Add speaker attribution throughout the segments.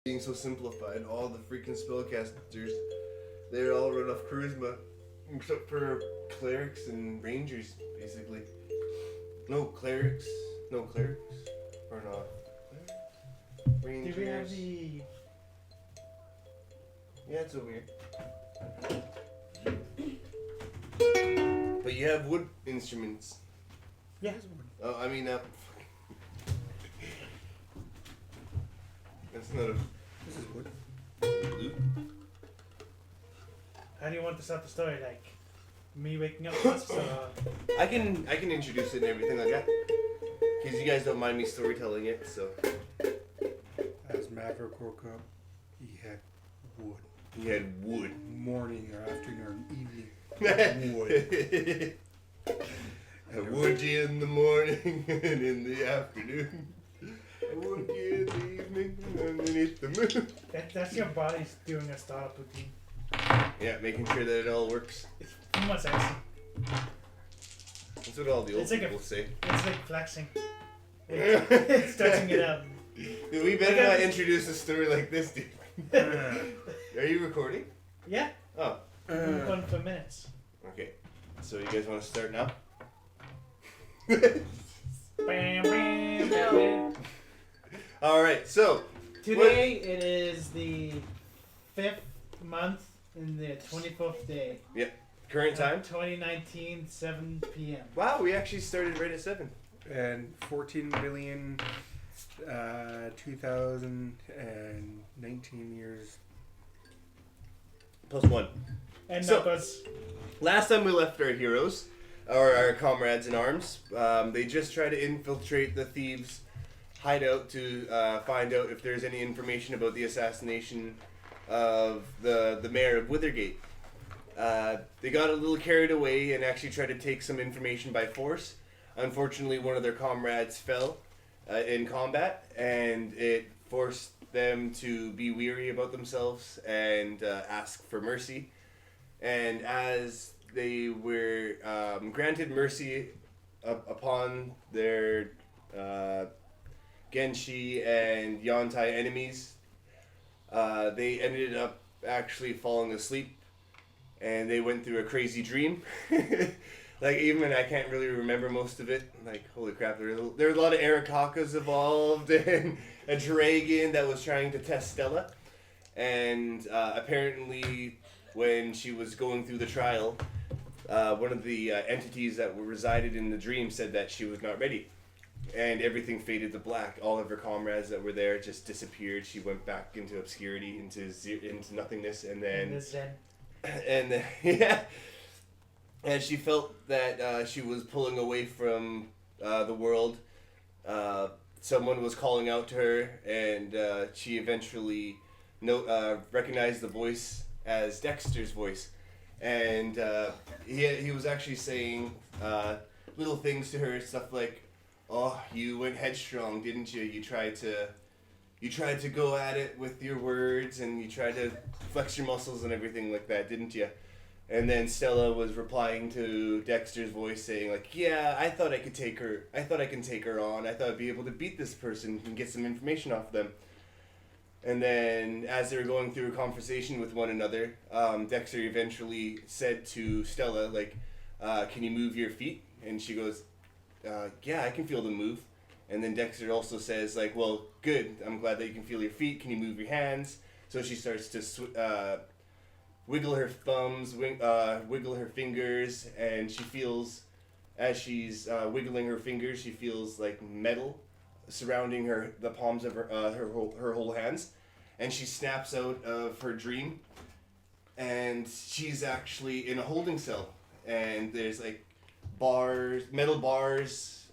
Speaker 1: being so simplified, all the freaking spellcasters, they're all run off charisma, except for clerics and rangers, basically. No clerics, or not. Rangers.
Speaker 2: Do we have the...
Speaker 1: Yeah, it's over here. But you have wood instruments.
Speaker 2: Yeah.
Speaker 1: Oh, I mean, that's not a...
Speaker 3: This is wood.
Speaker 1: Loot?
Speaker 2: How do you want to start the story? Like, me waking up first?
Speaker 1: I can introduce it and everything like that. Because you guys don't mind me storytelling it, so...
Speaker 3: As Maverick woke up, he had wood.
Speaker 1: He had wood.
Speaker 3: Morning or afternoon or evening. Wood.
Speaker 1: I would you in the morning and in the afternoon. I would you in the evening underneath the moon.
Speaker 2: That's your body's doing a startup routine.
Speaker 1: Yeah, making sure that it all works.
Speaker 2: It's too much sexy.
Speaker 1: That's what all the old
Speaker 2: It's like
Speaker 1: people say.
Speaker 2: It's like flexing. It's stretching it out.
Speaker 1: Dude, we better not introduce a story like this, dude. Are you recording?
Speaker 2: Yeah.
Speaker 1: Oh.
Speaker 2: We've gone for minutes.
Speaker 1: Okay. So you guys want to start now?
Speaker 2: Bam, bam, bam.
Speaker 1: Alright, so.
Speaker 2: Today it is the 5th month in the 24th day.
Speaker 1: Yep. Current time?
Speaker 2: 2019, 7 p.m.
Speaker 1: Wow, we actually started right at 7.
Speaker 3: And 14 million, 2019 years.
Speaker 1: Plus 1.
Speaker 2: And
Speaker 1: So-
Speaker 2: numbers.
Speaker 1: Last time we left our heroes, or our comrades in arms, they just tried to infiltrate the thieves' hideout to find out if there's any information about the assassination of the mayor of Withergate. They got a little carried away and actually tried to take some information by force. Unfortunately, one of their comrades fell in combat, and it forced them to be weary about themselves and ask for mercy. And as they were granted mercy upon their Genshi and Yontai enemies, they ended up actually falling asleep, and they went through a crazy dream. Like, even I can't really remember most of it. Like, holy crap, there were a lot of Arakakas involved, and a dragon that was trying to test Stella. And apparently, when she was going through the trial, one of the entities that resided in the dream said that she was not ready. And everything faded to black. All of her comrades that were there just disappeared. She went back into obscurity, into nothingness, and then... yeah. And she felt that she was pulling away from the world. Someone was calling out to her, and she eventually recognized the voice as Dexter's voice. And he was actually saying little things to her, stuff like, "Oh, you went headstrong, didn't you? You tried to go at it with your words, and you tried to flex your muscles and everything like that, didn't you?" And then Stella was replying to Dexter's voice saying, like, "Yeah, I thought I could take her. I thought I can take her on. I thought I'd be able to beat this person and get some information off them." And then, as they were going through a conversation with one another, Dexter eventually said to Stella, like, "Can you move your feet?" And she goes, "Yeah, I can feel them move." And then Dexter also says, like, "Well, good. I'm glad that you can feel your feet. Can you move your hands?" So she starts to wiggle her thumbs, wiggle her fingers, and she feels, as she's wiggling her fingers, she feels like metal surrounding the palms of her whole hands, and she snaps out of her dream, and she's actually in a holding cell, and there's like metal bars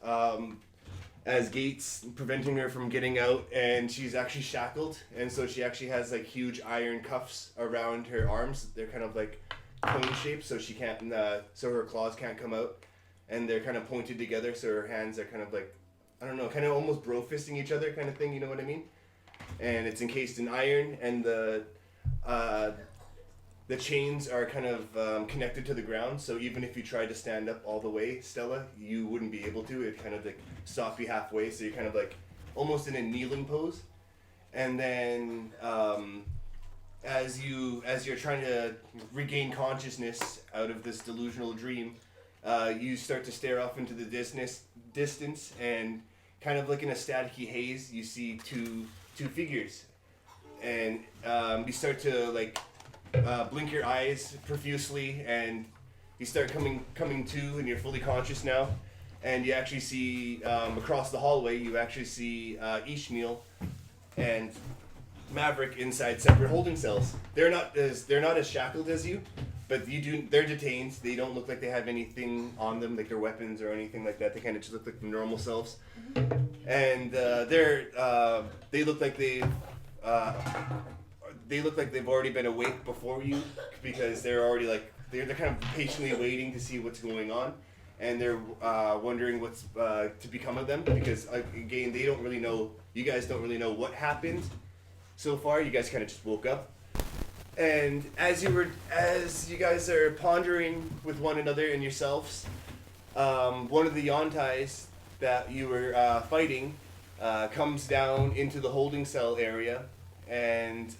Speaker 1: as gates preventing her from getting out, and she's actually shackled, and so she actually has like huge iron cuffs around her arms. They're kind of like cone shaped, so she can't, so her claws can't come out, and they're kind of pointed together, so her hands are kind of like, I don't know, kind of almost bro fisting each other kind of thing, you know what I mean? And it's encased in iron, and the chains are kind of connected to the ground, so even if you tried to stand up all the way, Stella, you wouldn't be able to. It kind of like stop you halfway, so you're kind of like almost in a kneeling pose. and then as you're trying to regain consciousness out of this delusional dream, you start to stare off into the distance, and kind of like in a staticky haze, you see two figures, and you start to like blink your eyes profusely, and you start coming to, and you're fully conscious now, and you actually see across the hallway, you actually see Ishmael and Maverick inside separate holding cells. They're not as shackled as you, but they're detained. They don't look like they have anything on them, like their weapons or anything like that. They kind of just look like their normal selves, and they look like they've already been awake before you, because they're already like they're kind of patiently waiting to see what's going on, and they're wondering what's to become of them, because again, they don't really know. You guys don't really know what happened so far. You guys kind of just woke up, and as you guys are pondering with one another and yourselves, one of the Yontais that you were fighting comes down into the holding cell area, and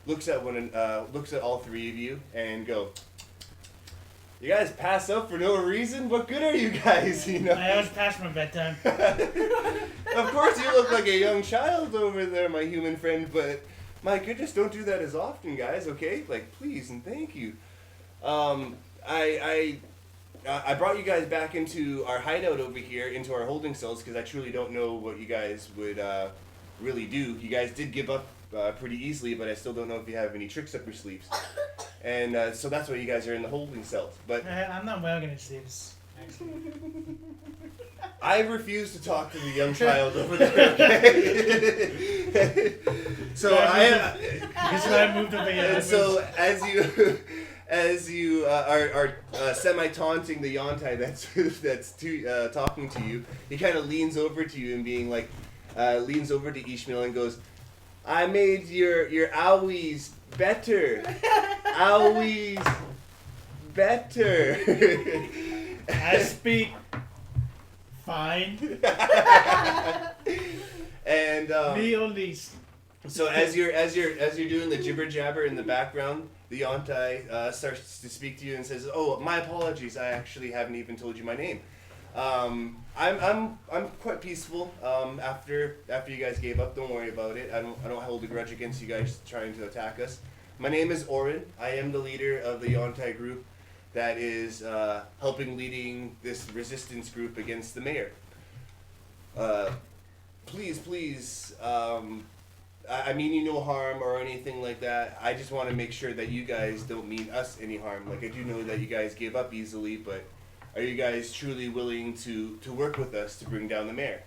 Speaker 1: looks at all three of you and go, "You guys pass up for no reason? What good are you guys?" You know.
Speaker 2: I was past my bedtime.
Speaker 1: Of course, you look like a young child over there, my human friend. But my goodness, don't do that as often, guys. Okay, like please and thank you. I brought you guys back into our hideout over here, into our holding cells, because I truly don't know what you guys would really do. You guys did give up pretty easily, but I still don't know if you have any tricks up your sleeves. And so that's why you guys are in the holding cells. But
Speaker 2: I'm not wearing any sleeves, actually.
Speaker 1: I refuse to talk to the young child over there. Okay? So
Speaker 2: That's why I moved over here.
Speaker 1: And so as you are semi-taunting the Yontai that's talking to you, he kind of leans over to you and being like, leans over to Ishmael and goes, "I made your owies better. Owies better."
Speaker 2: I speak fine.
Speaker 1: And
Speaker 2: Me only.
Speaker 1: so as you're doing the jibber jabber in the background, the Yontai starts to speak to you and says, "Oh, my apologies. I actually haven't even told you my name. I'm quite peaceful. After you guys gave up, don't worry about it. I don't hold a grudge against you guys trying to attack us. My name is Orin. I am the leader of the Yontai group that is leading this resistance group against the mayor. Please, I mean you no harm or anything like that. I just want to make sure that you guys don't mean us any harm. Like, I do know that you guys gave up easily, but are you guys truly willing to work with us to bring down the mayor?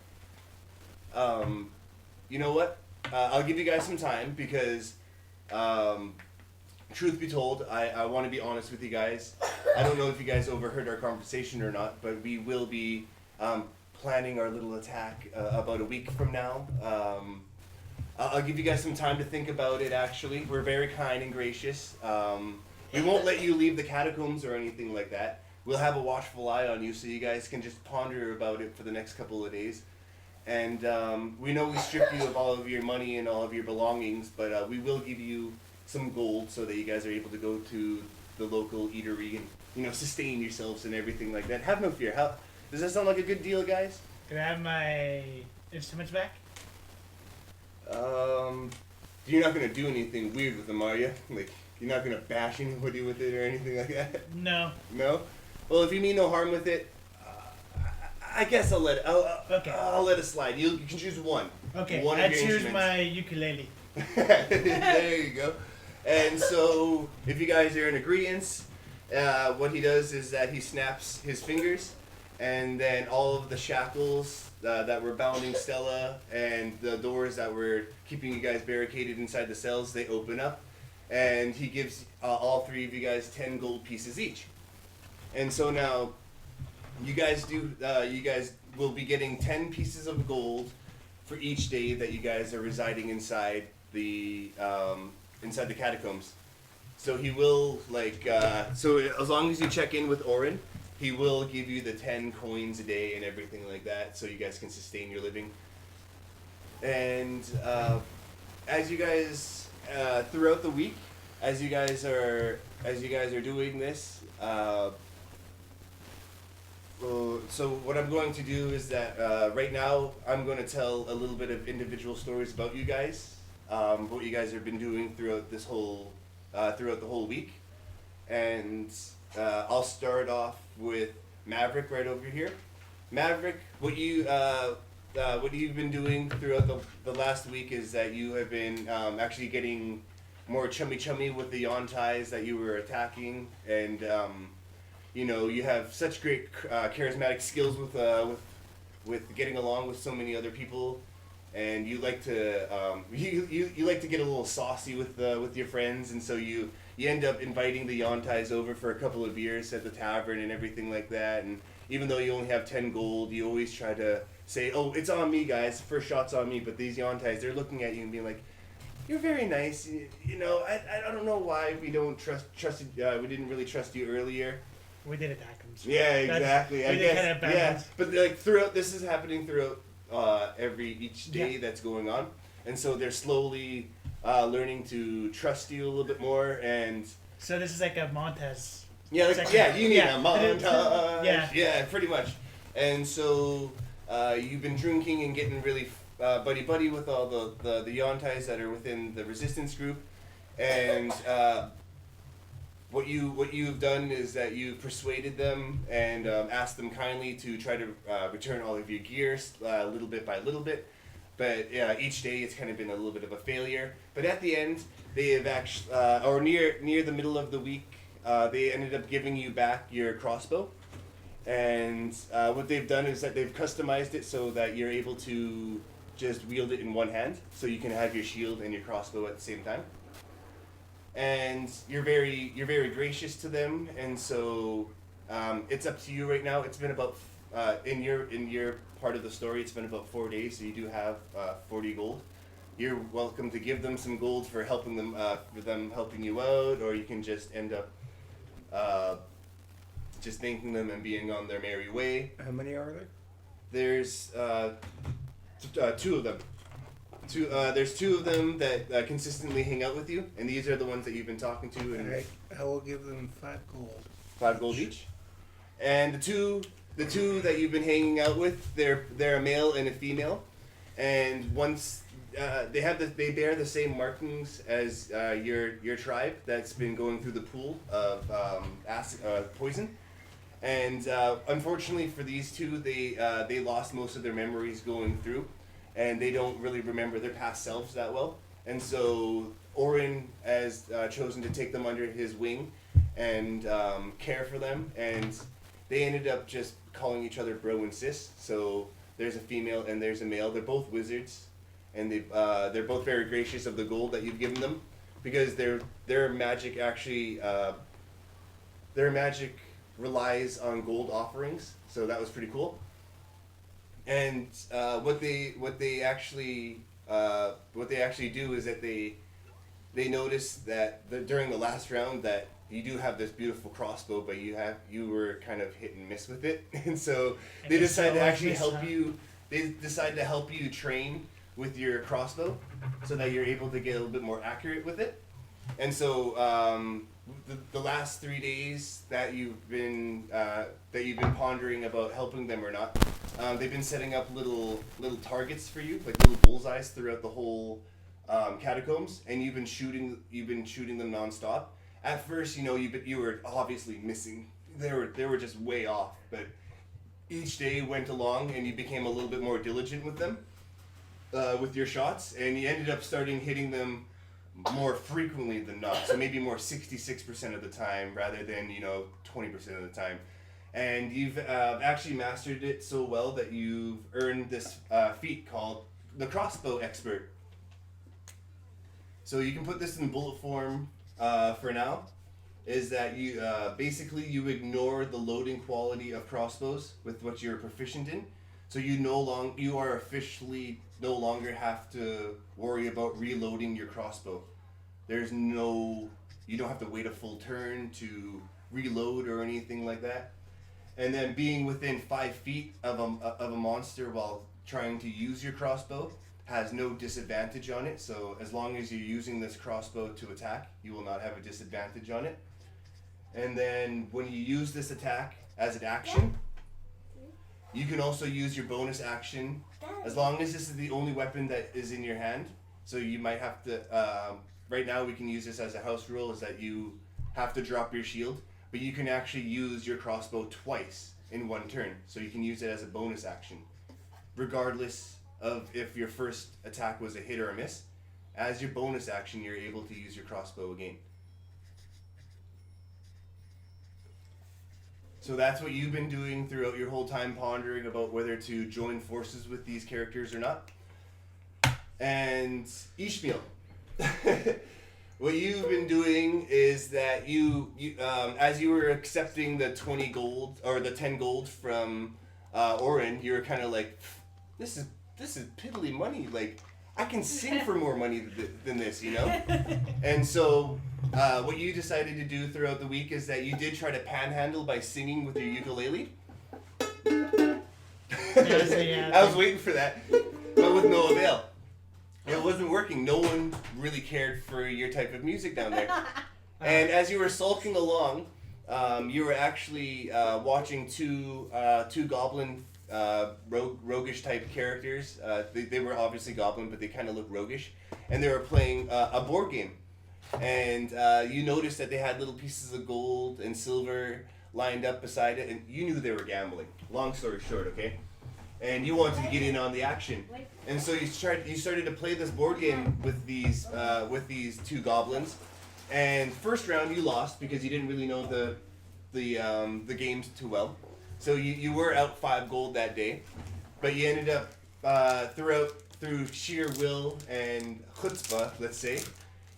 Speaker 1: You know what? I'll give you guys some time, because truth be told, I want to be honest with you guys. I don't know if you guys overheard our conversation or not, but we will be planning our little attack about a week from now. I'll give you guys some time to think about it, actually. We're very kind and gracious. We won't let you leave the catacombs or anything like that. We'll have a watchful eye on you, so you guys can just ponder about it for the next couple of days. And we know we stripped you of all of your money and all of your belongings, but we will give you some gold so that you guys are able to go to the local eatery and, you know, sustain yourselves and everything like that. Have no fear. Does that sound like a good deal, guys?
Speaker 2: Can I have my instruments back?
Speaker 1: You're not gonna do anything weird with them, are you? Like, you're not gonna bash anybody with it or anything like that?
Speaker 2: No.
Speaker 1: No? Well, if you mean no harm with it, I guess I'll let it.
Speaker 2: Okay.
Speaker 1: I'll let it slide. You can choose one.
Speaker 2: Okay.
Speaker 1: One of
Speaker 2: I
Speaker 1: your
Speaker 2: choose
Speaker 1: instruments.
Speaker 2: my ukulele.
Speaker 1: There you go. And so, if you guys are in agreement, what he does is that he snaps his fingers, and then all of the shackles that were bounding Stella and the doors that were keeping you guys barricaded inside the cells, they open up, and he gives all three of you guys 10 gold pieces each. And so now, you guys will be getting 10 pieces of gold for each day that you guys are residing inside the catacombs. So he will, so as long as you check in with Orin, he will give you the 10 coins a day and everything like that, so you guys can sustain your living. And as you guys throughout the week, as you guys are doing this. So what I'm going to do is that right now I'm going to tell a little bit of individual stories about you guys, what you guys have been doing throughout this whole throughout the whole week, and I'll start off with Maverick right over here. Maverick, what you've been doing throughout the last week is that you have been actually getting more chummy with the Yontais that you were attacking, and you have such great charismatic skills with getting along with so many other people, and you like to you like to get a little saucy with your friends, and so you end up inviting the Yontais over for a couple of beers at the tavern and everything like that. And even though you only have 10 gold, you always try to say, "Oh, it's on me, guys. First shot's on me." But these Yontais, they're looking at you and being like, "You're very nice. I don't know why we don't trusted. We didn't really trust you earlier."
Speaker 2: We did attack him. So
Speaker 1: Yeah, exactly. I guess.
Speaker 2: Kind of
Speaker 1: Yeah, but this is happening throughout each day that's going on, and so they're slowly learning to trust you a little bit more. And
Speaker 2: so this is like a Montez.
Speaker 1: yeah, you need a montage.
Speaker 2: Yeah,
Speaker 1: pretty much. And so you've been drinking and getting really buddy with all the Yontais that are within the resistance group, and what you've done is that you've persuaded them and asked them kindly to try to return all of your gears little bit by little bit. But each day it's kind of been a little bit of a failure. But at the end, they have actually, or near the middle of the week, they ended up giving you back your crossbow. And what they've done is that they've customized it so that you're able to just wield it in one hand, so you can have your shield and your crossbow at the same time. And you're very gracious to them, and so it's up to you right now. It's been about in your part of the story, it's been about 4 days, so you do have 40 gold. You're welcome to give them some gold for helping them for them helping you out, or you can just end up just thanking them and being on their merry way.
Speaker 3: How many are there?
Speaker 1: There's two of them. There's two of them that consistently hang out with you, and these are the ones that you've been talking to. And
Speaker 3: I will give them 5 gold.
Speaker 1: 5 gold each. And the two that you've been hanging out with, they're a male and a female, and once they bear the same markings as your tribe that's been going through the pool of poison. And unfortunately for these two, they lost most of their memories going through, and they don't really remember their past selves that well. And so Orin has chosen to take them under his wing and care for them, and they ended up just calling each other bro and sis. So there's a female and there's a male. They're both wizards, and they're both very gracious of the gold that you've given them, because their magic actually their magic relies on gold offerings. So that was pretty cool. And what they actually do is that they notice that during the last round that you do have this beautiful crossbow, but you were kind of hit and miss with it, and so they decide to actually help you. They decide to help you train with your crossbow, so that you're able to get a little bit more accurate with it. And so the last 3 days that you've been pondering about helping them or not, they've been setting up little targets for you, like little bullseyes throughout the whole catacombs, and you've been shooting them nonstop. At first, you were obviously missing. They were just way off, but each day went along, and you became a little bit more diligent with them, with your shots, and you ended up starting hitting them more frequently than not. So maybe more 66% of the time rather than 20% of the time. And you've actually mastered it so well that you've earned this feat called the Crossbow Expert. So you can put this in bullet form for now. Is that you basically you ignore the loading quality of crossbows with what you're proficient in. So you are officially no longer have to worry about reloading your crossbow. You don't have to wait a full turn to reload or anything like that. And then being within 5 feet of a monster while trying to use your crossbow has no disadvantage on it. So as long as you're using this crossbow to attack, you will not have a disadvantage on it. And then when you use this attack as an action, you can also use your bonus action as long as this is the only weapon that is in your hand. So you might have to, right now we can use this as a house rule, is that you have to drop your shield, but you can actually use your crossbow twice in one turn. So you can use it as a bonus action. Regardless of if your first attack was a hit or a miss, as your bonus action you're able to use your crossbow again. So that's what you've been doing throughout your whole time, pondering about whether to join forces with these characters or not. And Ishmael, what you've been doing is that you as you were accepting the 20 gold or the 10 gold from Orin, you were kind of like, this is piddly money. Like, I can sing for more money than this, you know? And so what you decided to do throughout the week is that you did try to panhandle by singing with your ukulele.
Speaker 2: Yeah.
Speaker 1: I was waiting for that, but with no avail. It wasn't working. No one really cared for your type of music down there. And as you were sulking along, you were actually watching two goblin roguish type characters. They were obviously goblin, but they kind of look roguish. And they were playing a board game. And you noticed that they had little pieces of gold and silver lined up beside it, and you knew they were gambling. Long story short, okay? And you wanted to get in on the action. And so you started to play this board game with these two goblins. And first round you lost because you didn't really know the games too well. So you were out 5 gold that day, but you ended up through sheer will and chutzpah, let's say,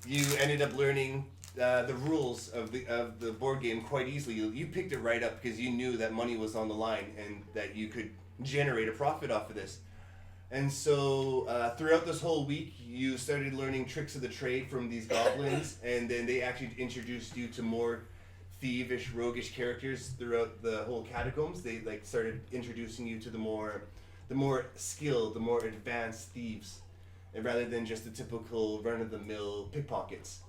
Speaker 1: you ended up learning the rules of the board game quite easily. You picked it right up because you knew that money was on the line and that you could generate a profit off of this. And so throughout this whole week, you started learning tricks of the trade from these goblins, and then they actually introduced you to more thievish, roguish characters throughout the whole catacombs. They started introducing you to the more skilled, the more advanced thieves, and rather than just the typical run-of-the-mill pickpockets.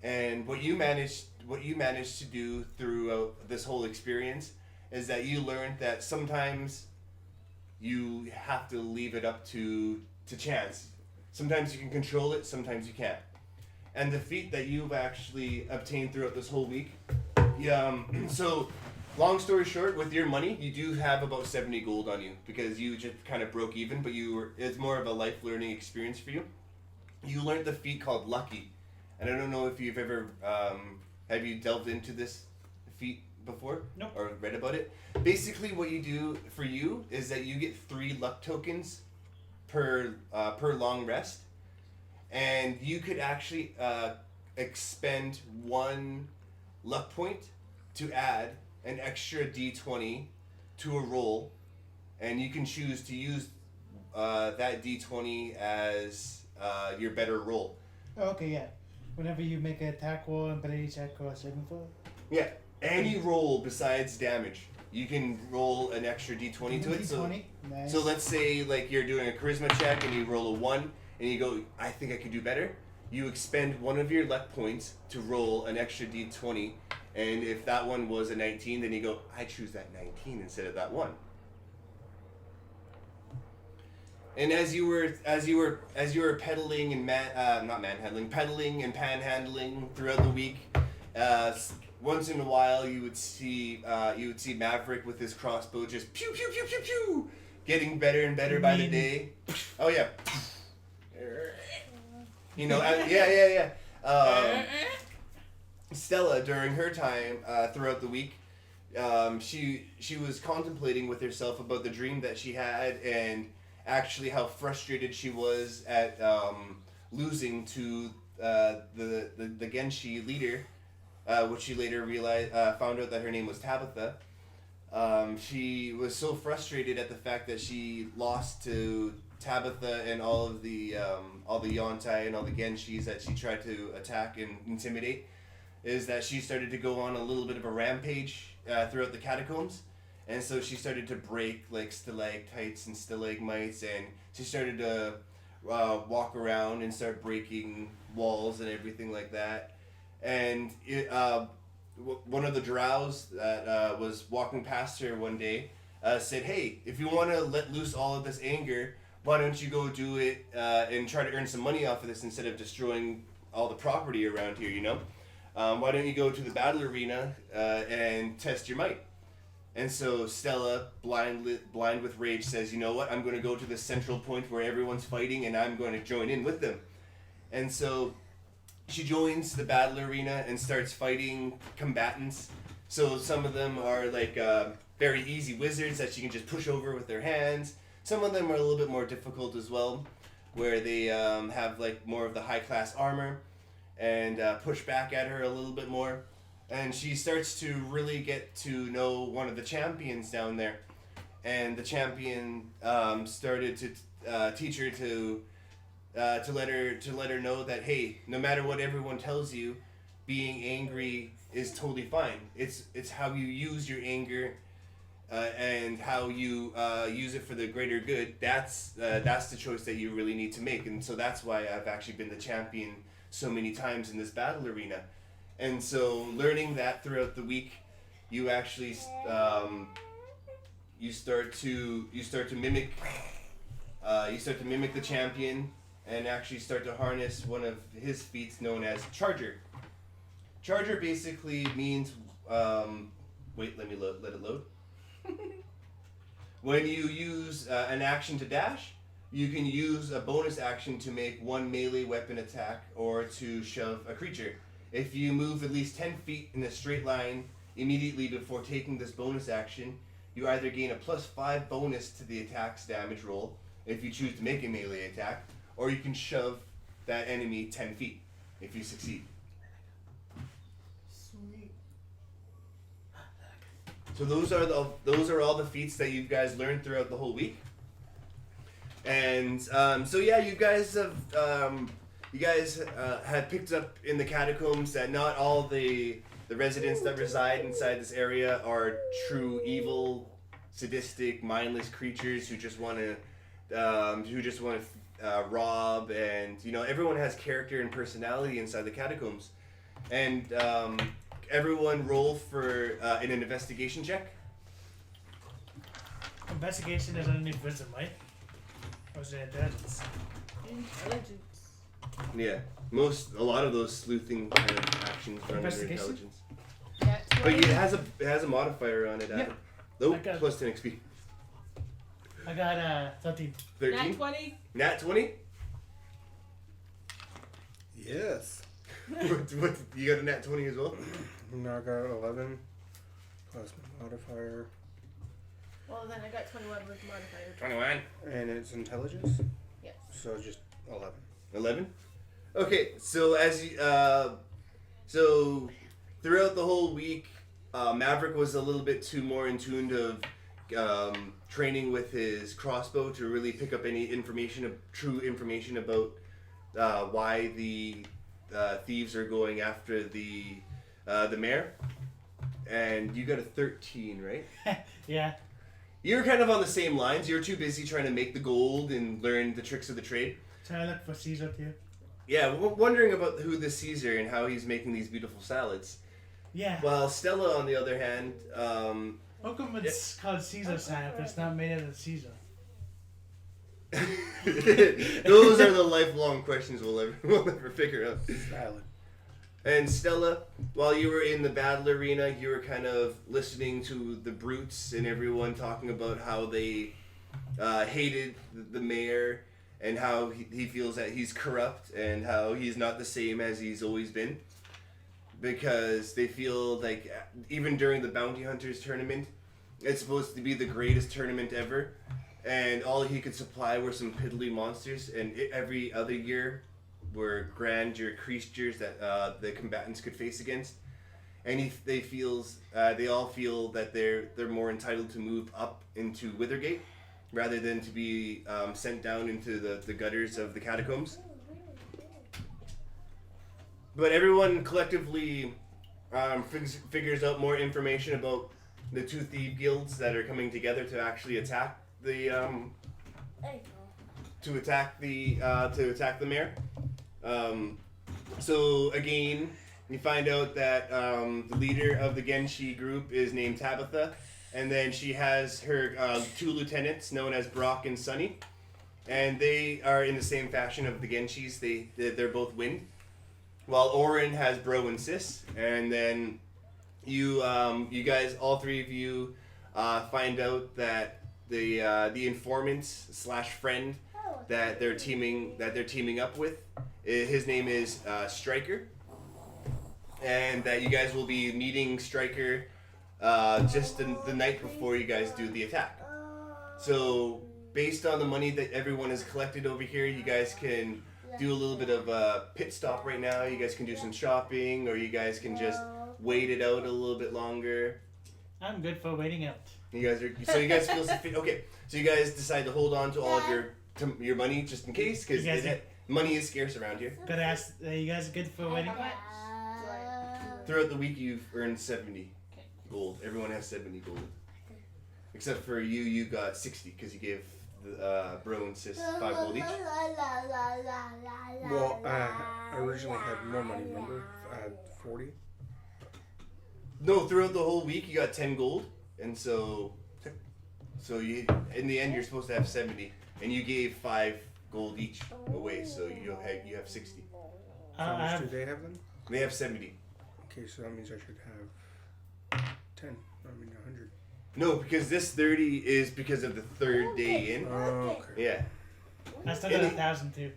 Speaker 1: And what you managed to do throughout this whole experience is that you learned that sometimes you have to leave it up to chance. Sometimes you can control it, sometimes you can't. And the feat that you've actually obtained throughout this whole week, so long story short, with your money, you do have about 70 gold on you because you just kind of broke even, but it's more of a life learning experience for you. You learned the feat called Lucky. And I don't know if you've ever, have you delved into this feat before?
Speaker 2: Nope.
Speaker 1: Or read about it? Basically what you do for you is that you get 3 luck tokens per long rest. And you could actually expend 1 luck point to add an extra d20 to a roll. And you can choose to use that d20 as your better roll.
Speaker 2: Oh, okay, yeah. Whenever you make an attack roll and ability check or a saving throw.
Speaker 1: Yeah, any roll besides damage, you can roll an extra d20 to it.
Speaker 2: D20? Nice.
Speaker 1: So let's say like you're doing a charisma check and you roll a 1 and you go, I think I can do better. You expend 1 of your luck points to roll an extra d20, and if that one was a 19, then you go, I choose that 19 instead of that 1. And as you were peddling and peddling and panhandling throughout the week, once in a while you would see Maverick with his crossbow just pew pew pew pew pew, getting better and better by the day. Oh yeah. You know, yeah. Stella, during her time throughout the week, she was contemplating with herself about the dream that she had and actually how frustrated she was at losing to the Genshi leader, which she later found out that her name was Tabitha. She was so frustrated at the fact that she lost to Tabitha and all the Yontai and all the Genshis that she tried to attack and intimidate, is that she started to go on a little bit of a rampage throughout the catacombs. And so she started to break like stalactites and stalagmites, and she started to walk around and start breaking walls and everything like that. And one of the drows that was walking past her one day said, "Hey, if you want to let loose all of this anger, why don't you go do it and try to earn some money off of this instead of destroying all the property around here, you know? Why don't you go to the battle arena and test your might?" And so Stella, blind with rage, says, "You know what? I'm going to go to the central point where everyone's fighting, and I'm going to join in with them." And so she joins the battle arena and starts fighting combatants. So some of them are like very easy wizards that she can just push over with their hands. Some of them are a little bit more difficult as well, where they have like more of the high class armor and push back at her a little bit more. And she starts to really get to know one of the champions down there. And the champion started to teach her to let her know that, hey, no matter what everyone tells you, being angry is totally fine. It's how you use your anger and how you use it for the greater good. That's the choice that you really need to make. And so that's why I've actually been the champion so many times in this battle arena. And so learning that throughout the week, you actually you start to mimic the champion and actually start to harness one of his feats known as Charger. Charger basically means wait, let it load. When you use an action to dash, you can use a bonus action to make one melee weapon attack or to shove a creature. If you move at least 10 feet in a straight line immediately before taking this bonus action, you either gain a +5 bonus to the attack's damage roll if you choose to make a melee attack, or you can shove that enemy 10 feet if you succeed.
Speaker 4: Sweet.
Speaker 1: So those are all the feats that you guys learned throughout the whole week. And so yeah, you guys had picked up in the catacombs that not all the residents that reside inside this area are true evil, sadistic, mindless creatures who just want to rob, and you know, everyone has character and personality inside the catacombs. And everyone roll for an investigation check.
Speaker 2: Investigation is underneath wisdom, right? Or is it intelligence?
Speaker 4: Intelligence.
Speaker 1: Yeah, a lot of those sleuthing kind of actions run under
Speaker 2: Investigation?
Speaker 1: intelligence.
Speaker 4: Yeah,
Speaker 1: But it has a modifier on it.
Speaker 2: Yep.
Speaker 1: Oh,
Speaker 2: I got-
Speaker 1: plus 10 XP.
Speaker 2: I got 13.
Speaker 1: 13.
Speaker 4: Nat 20.
Speaker 1: Nat 20.
Speaker 3: Yes.
Speaker 1: what, you got a nat 20 as well?
Speaker 3: Now I got 11 plus my modifier,
Speaker 4: Well, then I got 21 with modifier.
Speaker 1: 21.
Speaker 3: and it's intelligence,
Speaker 4: Yes.
Speaker 3: so just 11.
Speaker 1: 11. Okay, so so throughout the whole week, Maverick was a little bit too more in tune of training with his crossbow to really pick up any true information about why the thieves are going after the mayor. And you got a 13, right?
Speaker 2: Yeah.
Speaker 1: You're kind of on the same lines. You're too busy trying to make the gold and learn the tricks of the trade.
Speaker 2: Trying to look for Caesar too.
Speaker 1: Yeah, wondering about who this Caesar and how he's making these beautiful salads.
Speaker 2: Yeah.
Speaker 1: While Stella, on the other hand,
Speaker 2: How come it's called Caesar salad if it's not made out of Caesar?
Speaker 1: those are the lifelong questions we'll never figure out.
Speaker 3: Salad.
Speaker 1: And Stella, while you were in the battle arena, you were kind of listening to the brutes and everyone talking about how they hated the mayor and how he feels that he's corrupt and how he's not the same as he's always been. Because they feel like even during the Bounty Hunters tournament, it's supposed to be the greatest tournament ever, and all he could supply were some piddly monsters, and every other year were grandeur creatures that the combatants could face against. And they all feel that they're more entitled to move up into Withergate rather than to be sent down into the gutters of the catacombs. But everyone collectively figures out more information about the two thief guilds that are coming together to actually attack the to attack the mayor. So again, you find out that the leader of the Genshi group is named Tabitha, and then she has her 2 lieutenants known as Brock and Sunny, and they are in the same fashion of the Genshis. They're both wind, while Orin has Bro and Sis, and then you guys, all 3 of you, find out that the informant / friend that they're teaming up with, his name is Stryker, and that you guys will be meeting Stryker just the night before you guys do the attack. So based on the money that everyone has collected over here, you guys can do a little bit of a pit stop right now. You guys can do some shopping, or you guys can just wait it out a little bit longer.
Speaker 2: I'm good for waiting out.
Speaker 1: You guys feel sufficient. Okay, so you guys decide to hold on to all of your money just in case, because money is scarce around here.
Speaker 2: Gotta ask, you guys good for waiting out?
Speaker 1: Throughout the week, you've earned 70 gold. Everyone has 70 gold, except for you. You got 60 because you gave Bro and Sis 5 gold each.
Speaker 3: Well, I originally had more money, remember? I had 40.
Speaker 1: No, throughout the whole week, you got 10 gold, and so you, in the end, you're supposed to have 70, and you gave 5 gold each away, so you have 60.
Speaker 3: How much do they have then?
Speaker 1: They have 70.
Speaker 3: Okay, so that means I should have 10. 100.
Speaker 1: No, because this 30 is because of the 3rd day in.
Speaker 3: Oh, okay.
Speaker 1: Yeah.
Speaker 2: I still got 1,000 too.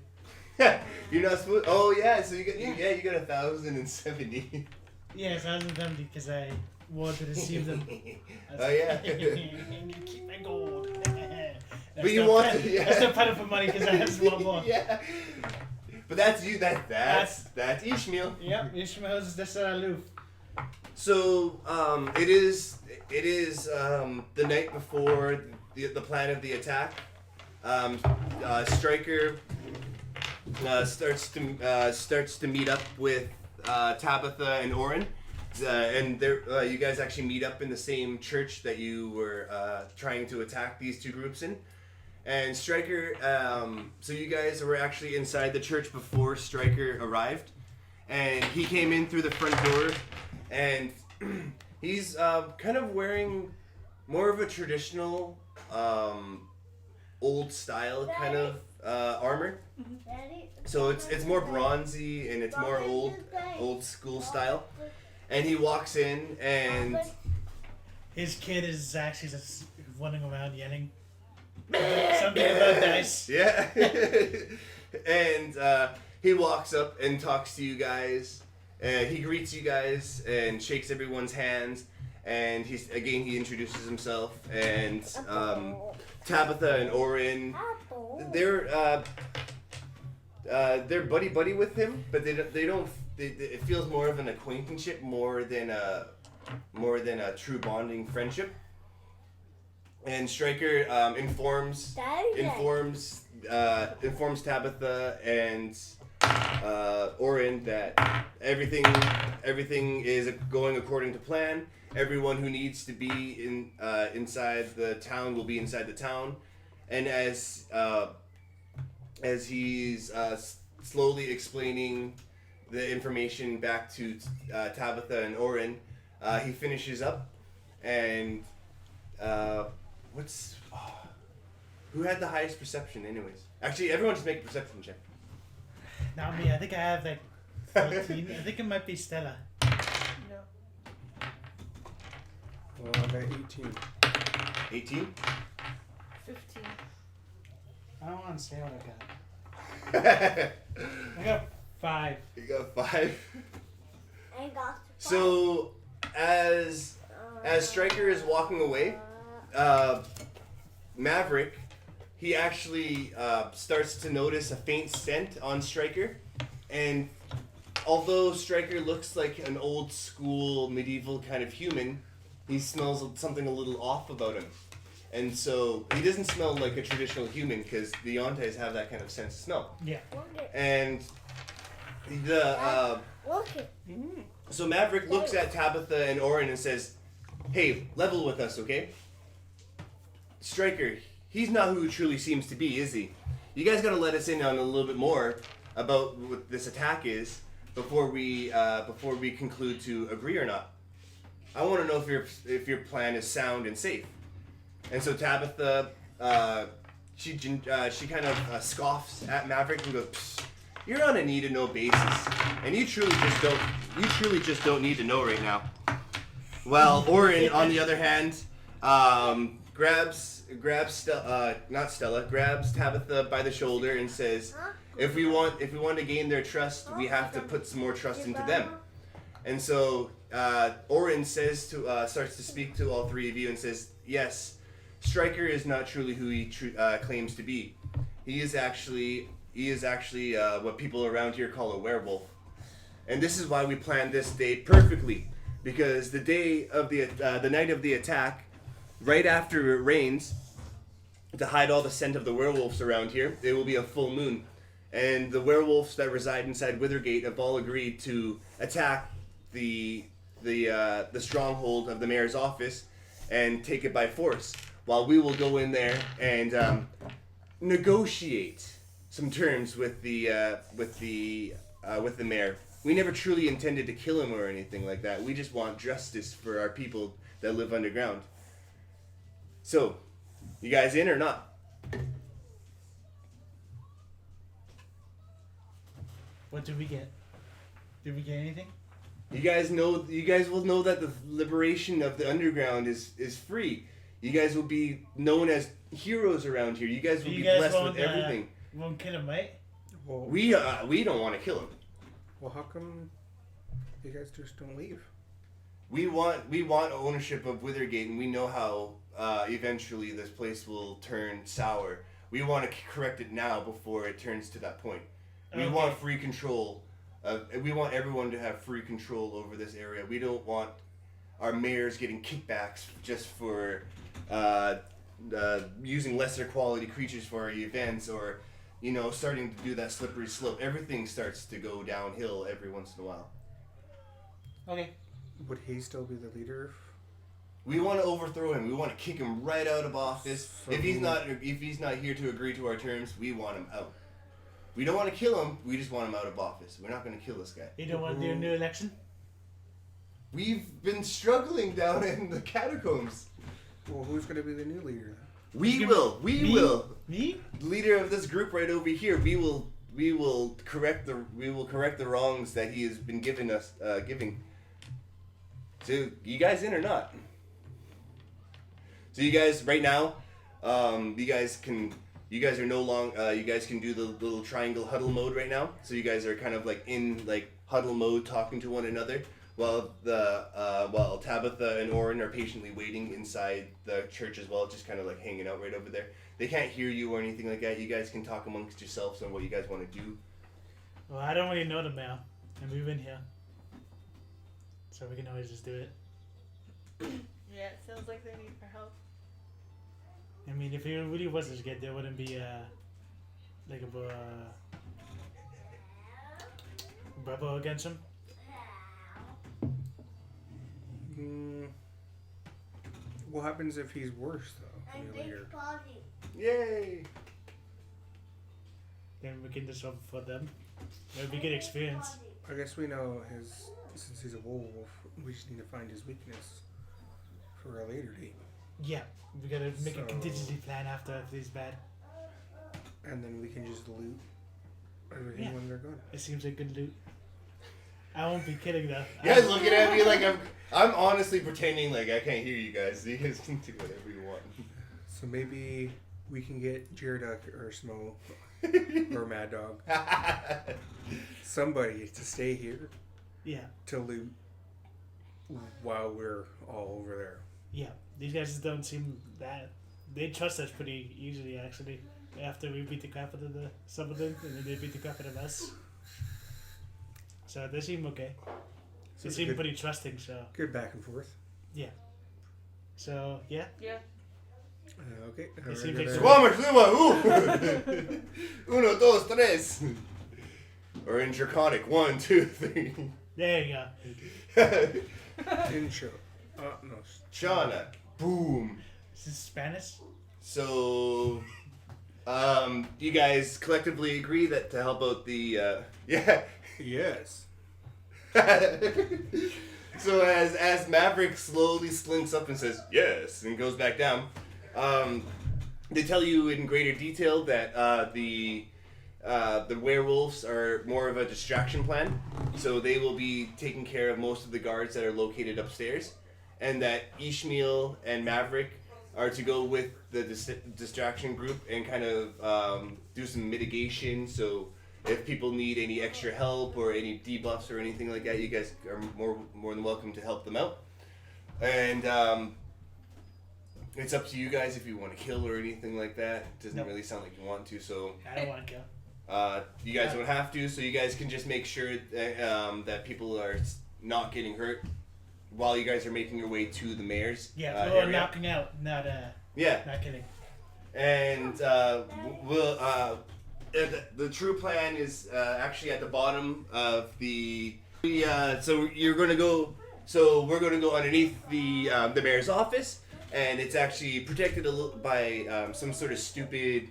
Speaker 1: You're not supposed. Oh yeah, so you got 1,070.
Speaker 2: Yes, 1,070 because I wanted to receive them.
Speaker 1: Oh yeah.
Speaker 2: Keep my gold.
Speaker 1: But you want to, yeah.
Speaker 2: I still put it for money because I have one more.
Speaker 1: Yeah. But that's you. That's Ishmael.
Speaker 2: Yep, Ishmael's just aloof.
Speaker 1: So it is the night before the plan of the attack. Stryker starts to meet up with Tabitha and Orin, and you guys actually meet up in the same church that you were trying to attack these 2 groups in. And Stryker, so you guys were actually inside the church before Stryker arrived, and he came in through the front door, and he's kind of wearing more of a traditional, old style kind of armor. So it's more bronzy and it's more old school style. And he walks in, and
Speaker 2: his kid is actually just running around yelling something about dice.
Speaker 1: Yeah. And he walks up and talks to you guys. He greets you guys and shakes everyone's hands. And he introduces himself. And Tabitha and Orin, they're buddy with him, but they don't. It feels more of an acquaintanceship more than a true bonding friendship. And Stryker informs Tabitha and Orin that everything is going according to plan. Everyone who needs to be inside the town will be inside the town, and as he's slowly explaining the information back to Tabitha and Orin, he finishes up, and who had the highest perception anyways? Actually, everyone just make a perception check.
Speaker 2: Not me. I think I have like 14. I think it might be Stella.
Speaker 4: No.
Speaker 3: Well, I got 18.
Speaker 1: 18?
Speaker 4: 15.
Speaker 2: I don't want to say what I got. I got 5.
Speaker 1: You got 5?
Speaker 5: I got 5.
Speaker 1: So, as Stryker is walking away, Maverick, he actually starts to notice a faint scent on Stryker, and although Stryker looks like an old school medieval kind of human, he smells something a little off about him. And so he doesn't smell like a traditional human because the Yontais have that kind of sense of smell.
Speaker 2: Yeah.
Speaker 1: And so Maverick looks at Tabitha and Orin and says, "Hey, level with us, okay? Stryker, he's not who he truly seems to be, is he? you guys gotta let us in on a little bit more about what this attack is before we conclude to agree or not. I want to know if your plan is sound and safe. And so Tabitha, she kind of scoffs at Maverick and goes, "Psst, you're on a need to know basis, and you truly just don't need to know right now." Well, Orin, on the other hand, grabs Tabitha by the shoulder and says, if we want to gain their trust, we have to put some more trust into them. And so Orin starts to speak to all three of you and says, yes, Stryker is not truly who he claims to be. He is actually what people around here call a werewolf. And this is why we planned this day perfectly, because the day of the night of the attack, right after it rains, to hide all the scent of the werewolves around here, it will be a full moon. And the werewolves that reside inside Withergate have all agreed to attack the stronghold of the mayor's office and take it by force, while we will go in there and negotiate some terms with the mayor. We never truly intended to kill him or anything like that. We just want justice for our people that live underground. So, you guys in or not?
Speaker 2: What did we get? Did we get anything?
Speaker 1: You guys will know that the liberation of the underground is free. You guys will be known as heroes around here. You guys will be blessed with everything.
Speaker 2: Won't kill him, right?
Speaker 3: Well,
Speaker 1: We don't want to kill him.
Speaker 3: well, how come you guys just don't leave?
Speaker 1: We want ownership of Withergate, and we know how eventually this place will turn sour. We want to correct it now before it turns to that point. We
Speaker 2: Okay.
Speaker 1: want free control. We want everyone to have free control over this area. We don't want our mayors getting kickbacks just for using lesser quality creatures for our events, or starting to do that slippery slope. Everything starts to go downhill every once in a while.
Speaker 2: Okay.
Speaker 3: Would he still be the leader?
Speaker 1: We want to overthrow him. We want to kick him right out of office.
Speaker 3: So
Speaker 1: If he's not here to agree to our terms, we want him out. We don't want to kill him. We just want him out of office. We're not going to kill this guy.
Speaker 2: You don't want to do a new election?
Speaker 1: We've been struggling down in the catacombs.
Speaker 3: Well, who's going to be the new leader?
Speaker 1: We will.
Speaker 2: Me?
Speaker 1: Leader of this group right over here. We will correct the wrongs that he has been giving. So you guys in or not? So you guys right now, you guys can do the little triangle huddle mode right now. So you guys are kind of like in like huddle mode, talking to one another, while Tabitha and Orin are patiently waiting inside the church as well, just kind of like hanging out right over there. They can't hear you or anything like that. You guys can talk amongst yourselves on what you guys want to do.
Speaker 2: Well, I don't really know them now. And we've been here. So we can always just do it.
Speaker 4: Yeah, it sounds like they need our help.
Speaker 2: I mean, if it really was this good, there wouldn't be like a rebel against him.
Speaker 3: What happens if he's worse, though, than the leader?
Speaker 1: Yay!
Speaker 2: Then we can just for them. It would be good experience.
Speaker 3: I guess we know since he's a werewolf, we just need to find his weakness for a later date.
Speaker 2: Yeah, we gotta make a
Speaker 3: So-
Speaker 2: contingency plan after if he's bad.
Speaker 3: And then we can just loot everything
Speaker 2: Yeah.
Speaker 3: when they're gone.
Speaker 2: It seems like good loot. I won't be kidding though.
Speaker 1: You guys looking at me like I'm honestly pretending like I can't hear you guys. You guys can do whatever you want.
Speaker 3: So maybe we can get Jareduck or Smo or Mad Dog, somebody to stay here
Speaker 2: Yeah,
Speaker 3: to loot while we're all over there.
Speaker 2: yeah. These guys just don't seem that. They trust us pretty easily actually. After we beat the crap out of some of them, and then they beat the crap out of us. So they seem okay.
Speaker 3: So
Speaker 2: They
Speaker 3: it's
Speaker 2: seem
Speaker 3: good,
Speaker 2: pretty trusting. So
Speaker 3: good back and forth.
Speaker 2: So yeah.
Speaker 4: Yeah.
Speaker 3: Okay.
Speaker 2: It seems like
Speaker 1: Vamos, suba, Uno, dos, tres. Or in Draconic, 1, 2, 3.
Speaker 2: There you go.
Speaker 3: Didn't show. No.
Speaker 1: Shauna, boom.
Speaker 2: This is Spanish.
Speaker 1: So, You guys collectively agree that to help out the yeah.
Speaker 3: Yes.
Speaker 1: So as Maverick slowly slinks up and says yes and goes back down, they tell you in greater detail that the werewolves are more of a distraction plan, so they will be taking care of most of the guards that are located upstairs, and that Ishmael and Maverick are to go with the distraction group and kind of do some mitigation. So if people need any extra help or any debuffs or anything like that, you guys are more than welcome to help them out. And it's up to you guys if you want to kill or anything like that. It doesn't really sound like you want to, so
Speaker 2: I don't want to kill.
Speaker 1: you guys don't have to, so you guys can just make sure that, that people are not getting hurt while you guys are making your way to the mayor's
Speaker 2: we're
Speaker 1: area.
Speaker 2: knocking out, not killing.
Speaker 1: And the true plan is actually at the bottom of the. So you're gonna go. So we're gonna go underneath the mayor's office, and it's actually protected by some sort of stupid.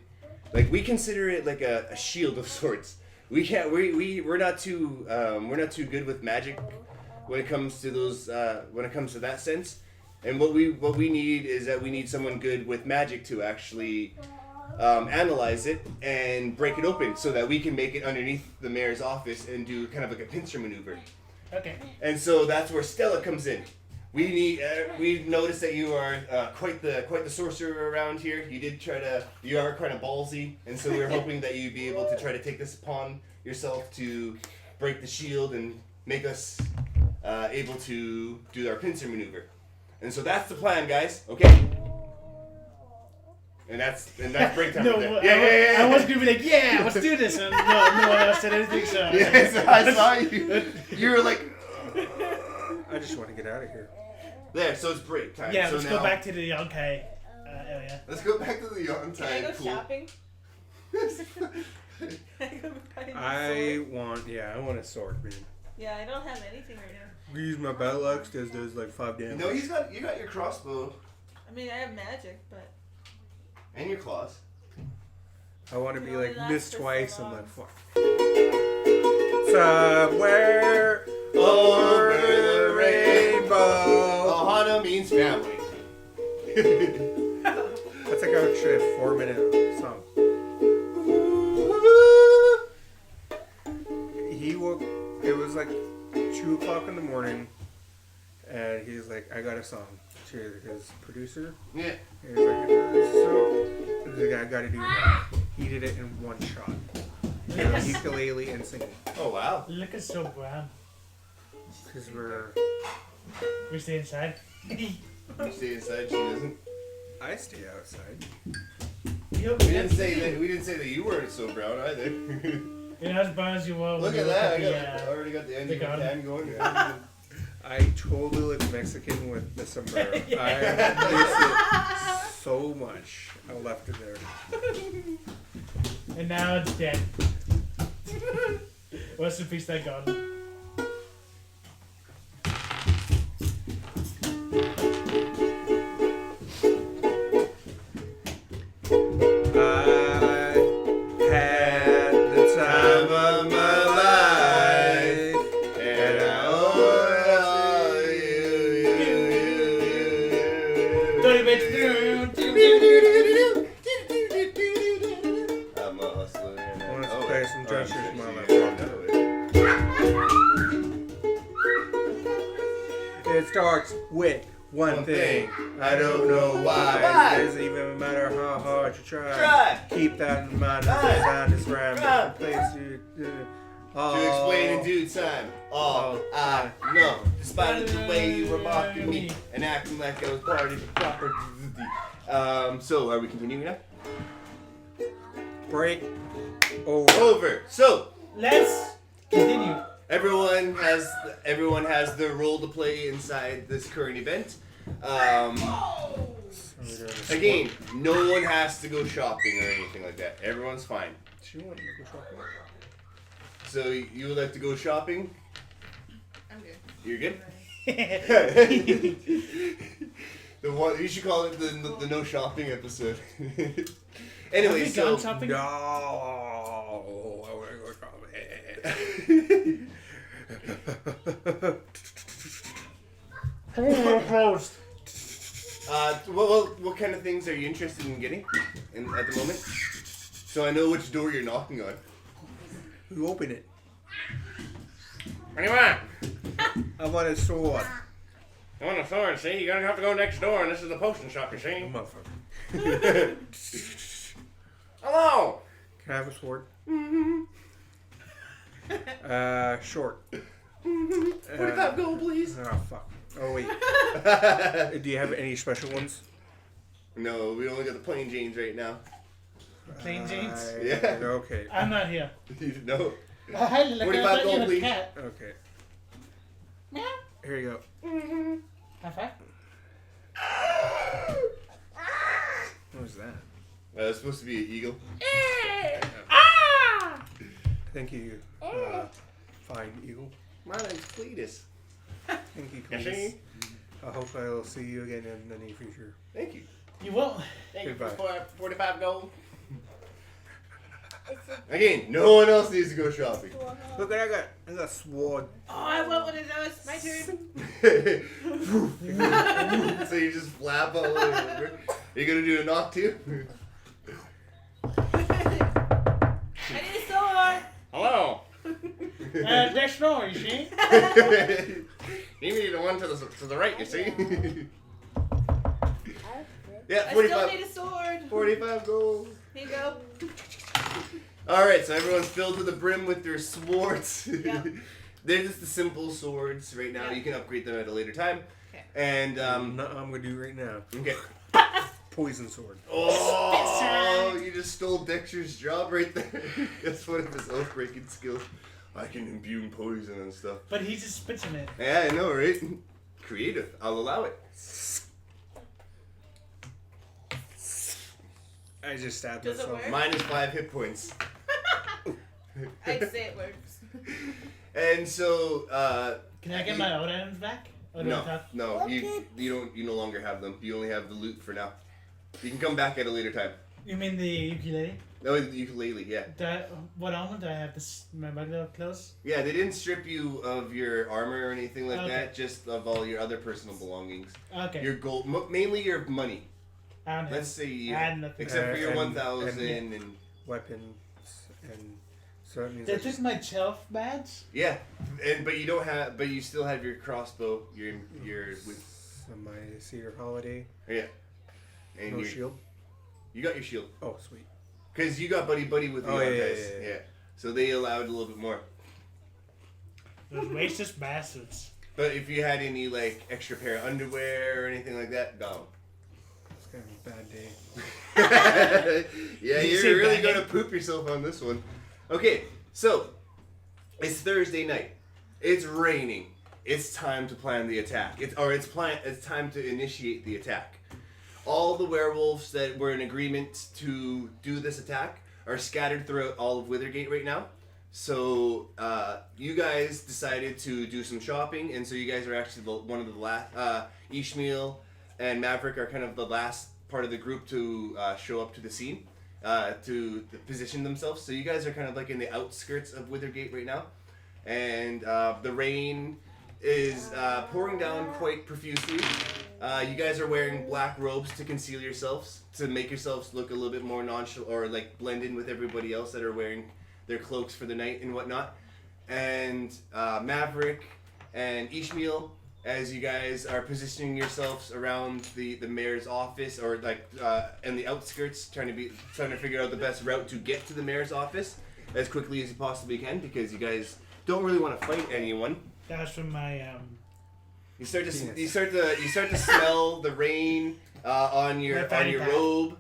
Speaker 1: Like, we consider it like a shield of sorts. We can't. We're not too good with magic when it comes to those. When it comes to that sense. And what we need is that we need someone good with magic to actually analyze it and break it open so that we can make it underneath the mayor's office and do kind of like a pincer maneuver.
Speaker 2: Okay.
Speaker 1: And so that's where Stella comes in. We've noticed that you are quite the sorcerer around here. You are kind of ballsy, and so we're hoping that you'd be able to try to take this upon yourself to break the shield and make us able to do our pincer maneuver. And so that's the plan, guys. Okay. And that's break time.
Speaker 2: No,
Speaker 1: right there.
Speaker 2: I was gonna be like, yeah, let's do this. And no one else said anything. So
Speaker 1: Yes, I saw you. You were like,
Speaker 3: I just want to get out of here.
Speaker 1: there. So it's break time.
Speaker 2: yeah,
Speaker 1: so
Speaker 2: let's
Speaker 1: now,
Speaker 2: go back to the Yonkai area.
Speaker 1: Let's go back to the
Speaker 4: Can I
Speaker 1: Yontide
Speaker 4: go
Speaker 1: pool.
Speaker 4: shopping? Can I go buy a
Speaker 3: I want a sword, man.
Speaker 4: Yeah, I don't have anything right now.
Speaker 3: We use my battle axe, does like 5 damage.
Speaker 1: No, you got your crossbow
Speaker 4: I mean, I have magic, but
Speaker 1: and your claws.
Speaker 3: I want to be
Speaker 4: only
Speaker 3: like
Speaker 4: lasts
Speaker 3: missed
Speaker 4: for so
Speaker 3: twice. I'm
Speaker 4: long.
Speaker 3: like, fuck. Somewhere over the rainbow.
Speaker 1: Ohana means family.
Speaker 3: That's like actually a 4-minute song. He woke. It was like 2 o'clock in the morning, and he's like, "I got a song." To his producer.
Speaker 1: Yeah.
Speaker 3: And he's like, "So, he's like, I got to do that." He did it in 1 shot. Ukulele and singing.
Speaker 1: Oh wow.
Speaker 2: Look at so brown.
Speaker 3: Because we're.
Speaker 2: We stay inside.
Speaker 1: You stay inside. She doesn't.
Speaker 3: I stay outside.
Speaker 1: We didn't say that you weren't so brown either.
Speaker 2: You're not as brown as you were.
Speaker 1: Look
Speaker 2: when
Speaker 1: at
Speaker 2: you
Speaker 1: that. I already got the end of the
Speaker 2: gun.
Speaker 1: can going.
Speaker 3: I totally look Mexican with the sombrero. I miss it so much. I left it there.
Speaker 2: And now it's dead. What's the piece that got?
Speaker 3: It starts with one thing.
Speaker 1: I don't know why.
Speaker 3: It doesn't even matter how hard you try. Keep that in mind. Design this rhyme. Place you.
Speaker 1: To explain in due time. All I know, despite the way you were mocking me and acting like I was part of the proper. So are we continuing now?
Speaker 3: Break
Speaker 1: over. So
Speaker 2: let's continue.
Speaker 1: Everyone has their role to play inside this current event. Again, no one has to go shopping or anything like that. Everyone's fine.
Speaker 3: She wanted to go shopping.
Speaker 1: So you would like to go shopping?
Speaker 4: I'm good.
Speaker 1: You're good? The one you should call it the no shopping episode. Anyway,
Speaker 2: Have we
Speaker 1: so
Speaker 2: gone shopping?
Speaker 3: No, I want to go shopping.
Speaker 2: Closed.
Speaker 1: what kind of things are you interested in getting at the moment? So I know which door you're knocking on.
Speaker 3: Who opened it?
Speaker 1: What do you want?
Speaker 3: I want a sword.
Speaker 1: I want a sword, see? You're gonna have to go next door, and this is the potion shop, you see?
Speaker 3: Motherfucker.
Speaker 1: Hello!
Speaker 3: Can I have a sword?
Speaker 1: Mm-hmm.
Speaker 3: Short.
Speaker 1: 45 gold, please.
Speaker 3: Oh, fuck. Oh, wait. Do you have any special ones?
Speaker 1: No, we only got the plain Janes right now.
Speaker 2: Plain jeans?
Speaker 1: Yeah.
Speaker 3: Okay.
Speaker 2: I'm not here.
Speaker 1: No.
Speaker 2: Hi, look,
Speaker 1: 45
Speaker 2: I thought you
Speaker 1: gold,
Speaker 2: had a
Speaker 1: please.
Speaker 2: cat.
Speaker 3: Okay.
Speaker 2: Meow.
Speaker 3: Here you go.
Speaker 2: High five.
Speaker 3: What was that?
Speaker 1: It's supposed to be an eagle.
Speaker 3: Thank you, fine eagle.
Speaker 1: My name's Cletus.
Speaker 3: Thank you,
Speaker 1: Yes,
Speaker 3: Cletus.
Speaker 1: see?
Speaker 3: I hope I will see you again in the near future.
Speaker 1: Thank you.
Speaker 2: You won't.
Speaker 1: Thank you
Speaker 3: Goodbye.
Speaker 1: for 45 gold. Again, no one else needs to go shopping.
Speaker 3: Look what I got. I got a sword.
Speaker 4: Oh, I want one of those. My turn.
Speaker 1: So you just flap all over. You gonna do a knock too?
Speaker 4: I need a sword.
Speaker 1: Hello.
Speaker 2: Next door, you see?
Speaker 1: You need the one to the right, you see? Yeah,
Speaker 4: I still
Speaker 1: 45.
Speaker 4: need a sword.
Speaker 1: 45 gold.
Speaker 4: Here you go.
Speaker 1: Alright, so everyone's filled to the brim with their swords.
Speaker 4: Yeah.
Speaker 1: They're just the simple swords right now.
Speaker 4: Yeah.
Speaker 1: You can upgrade them at a later time.
Speaker 4: Okay.
Speaker 1: And,
Speaker 3: I'm gonna do right now.
Speaker 1: okay.
Speaker 3: Poison sword.
Speaker 1: Oh, you just stole Dexter's job right there. That's one of his oath-breaking skills. I can imbue poison and stuff.
Speaker 2: But he just spits in it.
Speaker 1: Yeah, I know, right? Creative. I'll allow it.
Speaker 3: I just stabbed
Speaker 4: Does it
Speaker 3: myself.
Speaker 4: work?
Speaker 1: Minus 5 hit points.
Speaker 4: I'd say it works.
Speaker 1: And so,
Speaker 2: Can I get my old items back? Or do I have-
Speaker 1: no, you no longer have them. You only have the loot for now. You can come back at a later time.
Speaker 2: You mean the ukulele?
Speaker 1: No, the ukulele, yeah.
Speaker 2: What armor do I have? My regular clothes?
Speaker 1: Yeah, they didn't strip you of your armor or anything like
Speaker 2: Okay.
Speaker 1: that, just of all your other personal belongings.
Speaker 2: Okay.
Speaker 1: Your gold, mainly your money.
Speaker 2: I don't have.
Speaker 1: Let's say,
Speaker 2: I had nothing.
Speaker 1: except for your
Speaker 3: And-
Speaker 1: 1,000 and
Speaker 3: Weapons and so that means
Speaker 2: They
Speaker 3: I
Speaker 2: took
Speaker 3: just,
Speaker 2: my shelf badge?
Speaker 1: yeah, but you still have your crossbow, your with,
Speaker 3: my Cedar Holiday.
Speaker 1: yeah, and
Speaker 3: No
Speaker 1: your
Speaker 3: shield.
Speaker 1: You got your shield.
Speaker 3: Oh, sweet.
Speaker 1: Because you got buddy with the
Speaker 3: Oh,
Speaker 1: young
Speaker 3: yeah,
Speaker 1: guys.
Speaker 3: yeah.
Speaker 1: So they allowed a little bit more.
Speaker 2: Those racist bastards.
Speaker 1: But if you had any like extra pair of underwear or anything like that, no.
Speaker 3: It's kind of a bad day.
Speaker 1: Yeah,
Speaker 2: Did you say
Speaker 1: you're really
Speaker 2: bad
Speaker 1: gonna
Speaker 2: day?
Speaker 1: poop yourself on this one. Okay, so it's Thursday night. It's raining. It's time to plan the attack. It's time to initiate the attack. All the werewolves that were in agreement to do this attack are scattered throughout all of Withergate right now. So you guys decided to do some shopping, and so you guys are actually one of the last. Ishmael and Maverick are kind of the last part of the group to show up to the scene, to position themselves. So you guys are kind of like in the outskirts of Withergate right now, and the rain is pouring down quite profusely. You guys are wearing black robes to conceal yourselves, to make yourselves look a little bit more nonchalant, or like blend in with everybody else that are wearing their cloaks for the night and whatnot. And Maverick and Ishmael, as you guys are positioning yourselves around the mayor's office, or like in the outskirts, trying to figure out the best route to get to the mayor's office as quickly as you possibly can, because you guys don't really want to fight anyone.
Speaker 2: That was from my
Speaker 1: You start to
Speaker 3: Penis.
Speaker 1: you start to smell the rain on your
Speaker 2: My fanny pack.
Speaker 1: robe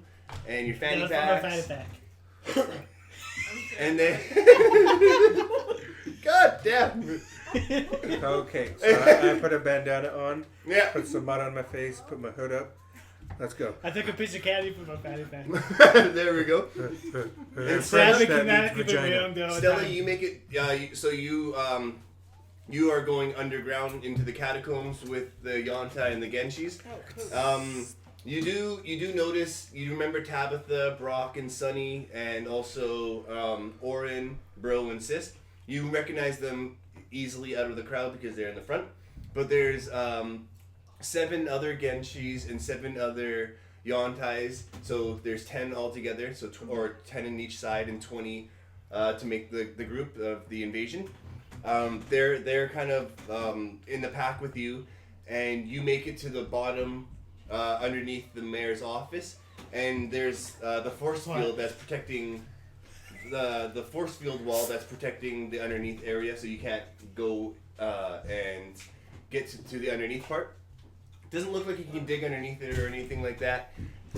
Speaker 1: and your fanny
Speaker 2: that was from my
Speaker 1: packs.
Speaker 2: fanny pack.
Speaker 1: And then, God damn.
Speaker 3: Okay, so I put a bandana on,
Speaker 1: Yeah.
Speaker 3: put some mud on my face, put my hood up. Let's go.
Speaker 2: I took a piece of candy from my fanny pack.
Speaker 1: There we go.
Speaker 3: And
Speaker 2: Sadly,
Speaker 3: that
Speaker 2: cannot
Speaker 3: means
Speaker 2: keep it
Speaker 3: vagina.
Speaker 2: around the whole
Speaker 1: Stella,
Speaker 2: time.
Speaker 1: you make it. You are going underground into the catacombs with the Yonta and the Genshis.
Speaker 4: Oh, cool.
Speaker 1: You do notice, you remember Tabitha, Brock, and Sunny, and also Orin, Bro, and Sis. You recognize them easily out of the crowd because they're in the front. But there's 7 other Genshis and 7 other Yontais, so there's 10 altogether, so or 10 in each side and 20 to make the group of the invasion. They're kind of in the pack with you, and you make it to the bottom underneath the mayor's office, and there's the force field that's protecting the force field wall that's protecting the underneath area, so you can't go and get to the underneath part. Doesn't look like you can dig underneath it or anything like that.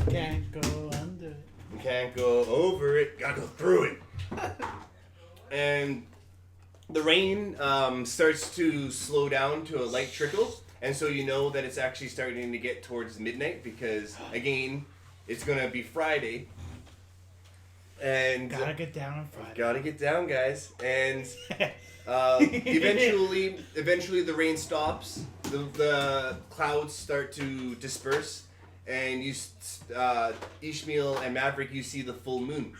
Speaker 2: Can't go under it.
Speaker 1: You can't go over it. Gotta go through it. And the rain starts to slow down to a light trickle, and so you know that it's actually starting to get towards midnight because, again, it's gonna be Friday. And
Speaker 2: Gotta get down on Friday.
Speaker 1: gotta get down, guys. And eventually the rain stops. The clouds start to disperse, and you, Ishmael and Maverick, you see the full moon.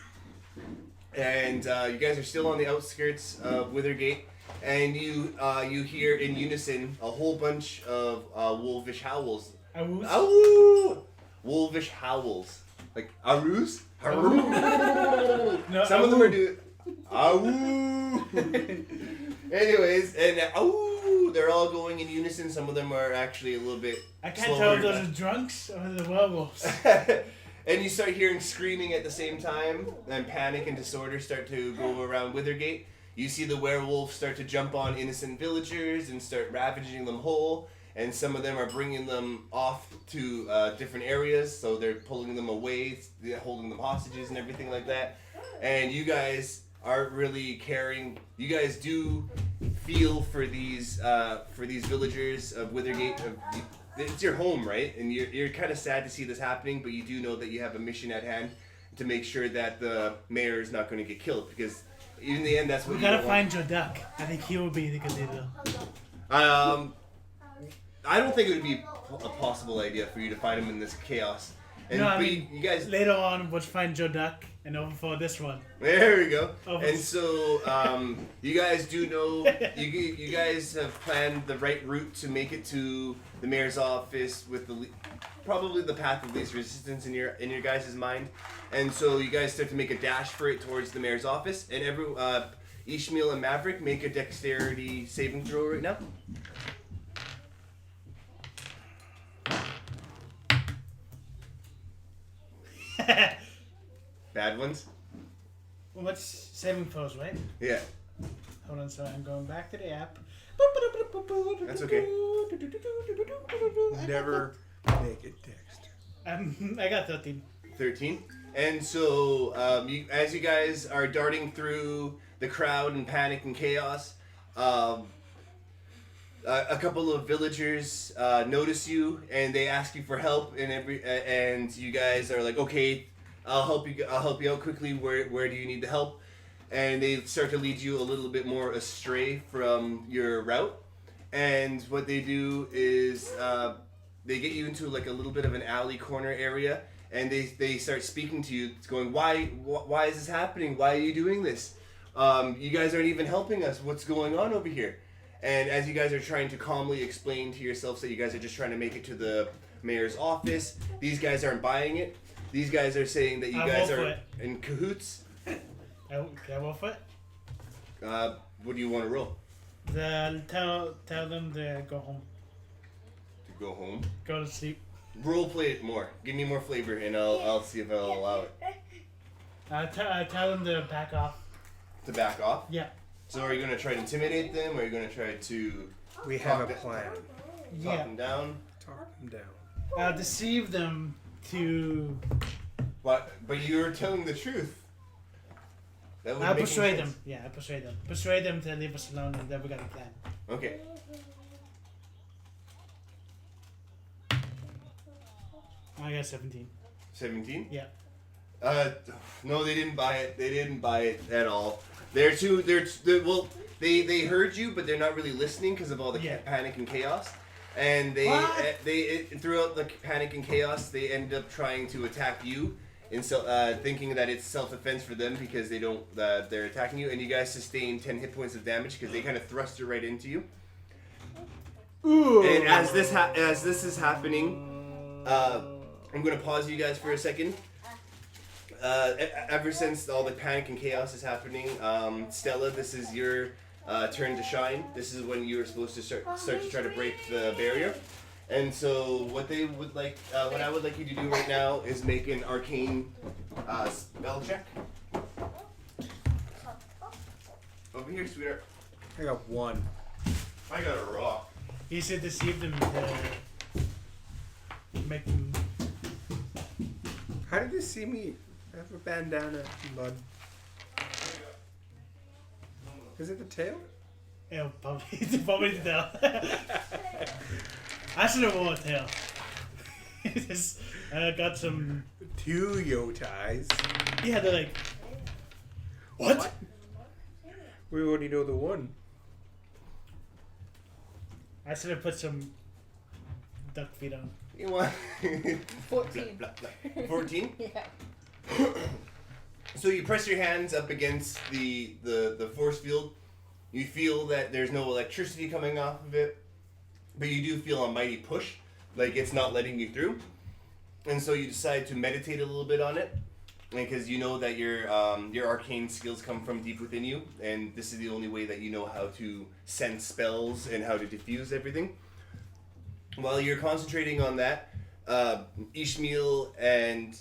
Speaker 1: And you guys are still on the outskirts of Withergate, and you hear in unison a whole bunch of wolfish howls.
Speaker 2: Awoo's?
Speaker 1: Ow! Wolfish howls. Like, aroos?
Speaker 2: No,
Speaker 1: Some of them are doing, awoo! Anyways, and they're all going in unison. Some of them are actually a little bit
Speaker 2: I can't
Speaker 1: slower.
Speaker 2: tell if those are drunks or the werewolves.
Speaker 1: And you start hearing screaming at the same time, and panic and disorder start to go around Withergate. You see the werewolves start to jump on innocent villagers and start ravaging them whole, and some of them are bringing them off to different areas, so they're pulling them away, they're holding them hostages and everything like that. And you guys aren't really caring. You guys do feel for these villagers of Withergate. It's your home, right? And you're kind of sad to see this happening, but you do know that you have a mission at hand to make sure that the mayor is not going to get killed, because in the end, that's what
Speaker 2: We
Speaker 1: you
Speaker 2: gotta
Speaker 1: don't
Speaker 2: find your duck. I think he will be the good leader.
Speaker 1: want. I don't think it would be a possible idea for you to find him in this chaos. And
Speaker 2: No, I
Speaker 1: but
Speaker 2: mean,
Speaker 1: you guys.
Speaker 2: later on, we'll find Joe Duck and overthrow this one.
Speaker 1: There we go.
Speaker 2: Oh.
Speaker 1: And so you guys do know you guys have planned the right route to make it to the mayor's office with probably the path of least resistance in your guys' mind. And so you guys start to make a dash for it towards the mayor's office. And Ishmael and Maverick, make a dexterity saving throw right now. Bad ones?
Speaker 2: Well, what's saving throws, right?
Speaker 1: Yeah.
Speaker 2: Hold on, sorry, I'm going back to the app.
Speaker 1: That's okay.
Speaker 3: Never make it text.
Speaker 2: I got 13.
Speaker 1: 13. And so, as you guys are darting through the crowd in panic and chaos, a couple of villagers notice you, and they ask you for help. And you guys are like, "Okay, I'll help you out quickly. Where do you need the help?" And they start to lead you a little bit more astray from your route. And what they do is they get you into like a little bit of an alley corner area, and they start speaking to you. It's going, why is this happening? Why are you doing this? You guys aren't even helping us. What's going on over here? And as you guys are trying to calmly explain to yourselves that you guys are just trying to make it to the mayor's office, these guys aren't buying it. These guys are saying that you guys are in cahoots.
Speaker 2: Can I roll for it?
Speaker 1: What do you want to roll?
Speaker 2: Tell them to go home.
Speaker 1: To go home?
Speaker 2: Go to sleep.
Speaker 1: Role play it more. Give me more flavor, and I'll see if I'll allow it.
Speaker 2: Tell them to back off.
Speaker 1: To back off?
Speaker 2: Yeah.
Speaker 1: So are you going to try to intimidate them, or are you going to try to
Speaker 3: We have a plan.
Speaker 1: talk them down?
Speaker 3: Talk them down.
Speaker 2: Deceive them to...
Speaker 1: But you're telling the truth. That would
Speaker 2: I'll
Speaker 1: make
Speaker 2: persuade
Speaker 1: sense.
Speaker 2: them. Yeah, I'll persuade them. Persuade them to leave us alone, and then we got a plan.
Speaker 1: Okay.
Speaker 2: I got 17.
Speaker 1: 17?
Speaker 2: Yeah.
Speaker 1: No, they didn't buy it. They didn't buy it at all. They heard you, but they're not really listening because of all the
Speaker 2: Yeah.
Speaker 1: panic and chaos. and
Speaker 2: What?
Speaker 1: they throughout the panic and chaos, they end up trying to attack you, and so thinking that it's self-defense for them because they don't they're attacking you, and you guys sustain 10 hit points of damage because they kind of thrust it right into you.
Speaker 3: Ooh.
Speaker 1: And as this is happening, I'm gonna pause you guys for a second. Ever since all the panic and chaos is happening, Stella, this is your turn to shine. This is when you are supposed to start to try to break the barrier. And so what they would like, what I would like you to do right now is make an arcane spell check. Over here, sweetheart.
Speaker 3: I got 1.
Speaker 1: I got a rock.
Speaker 2: He said deceive them to make them.
Speaker 3: How did they see me? I have a bandana and blood. Is it the tail?
Speaker 2: Yeah, probably the tail. I should have worn a tail. Just, got some.
Speaker 3: 2 yotais.
Speaker 2: Yeah, they're like. What?
Speaker 3: We only know the one.
Speaker 2: I should have put some duck feet on.
Speaker 1: You want
Speaker 4: 14.
Speaker 1: 14?
Speaker 4: Yeah.
Speaker 1: So you press your hands up against the force field. You feel that there's no electricity coming off of it, but you do feel a mighty push, like it's not letting you through. And so you decide to meditate a little bit on it, because you know that your arcane skills come from deep within you, and this is the only way that you know how to sense spells and how to diffuse everything. While you're concentrating on that, Ishmael and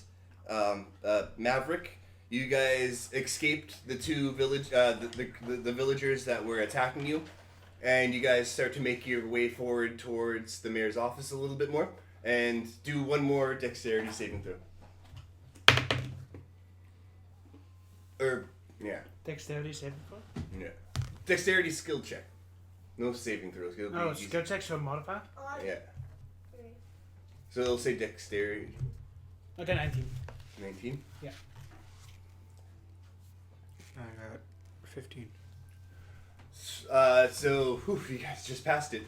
Speaker 1: Maverick, you guys escaped the two the villagers that were attacking you, and you guys start to make your way forward towards the mayor's office a little bit more, and do one more dexterity saving throw.
Speaker 2: Dexterity saving throw?
Speaker 1: Yeah. Dexterity skill check. No saving throws. It'll be
Speaker 2: Oh,
Speaker 1: easy.
Speaker 2: skill checks for modifier?
Speaker 1: Yeah. So it'll say dexterity.
Speaker 2: Okay, 19.
Speaker 1: 19?
Speaker 2: Yeah.
Speaker 3: I got 15.
Speaker 1: You guys just passed it.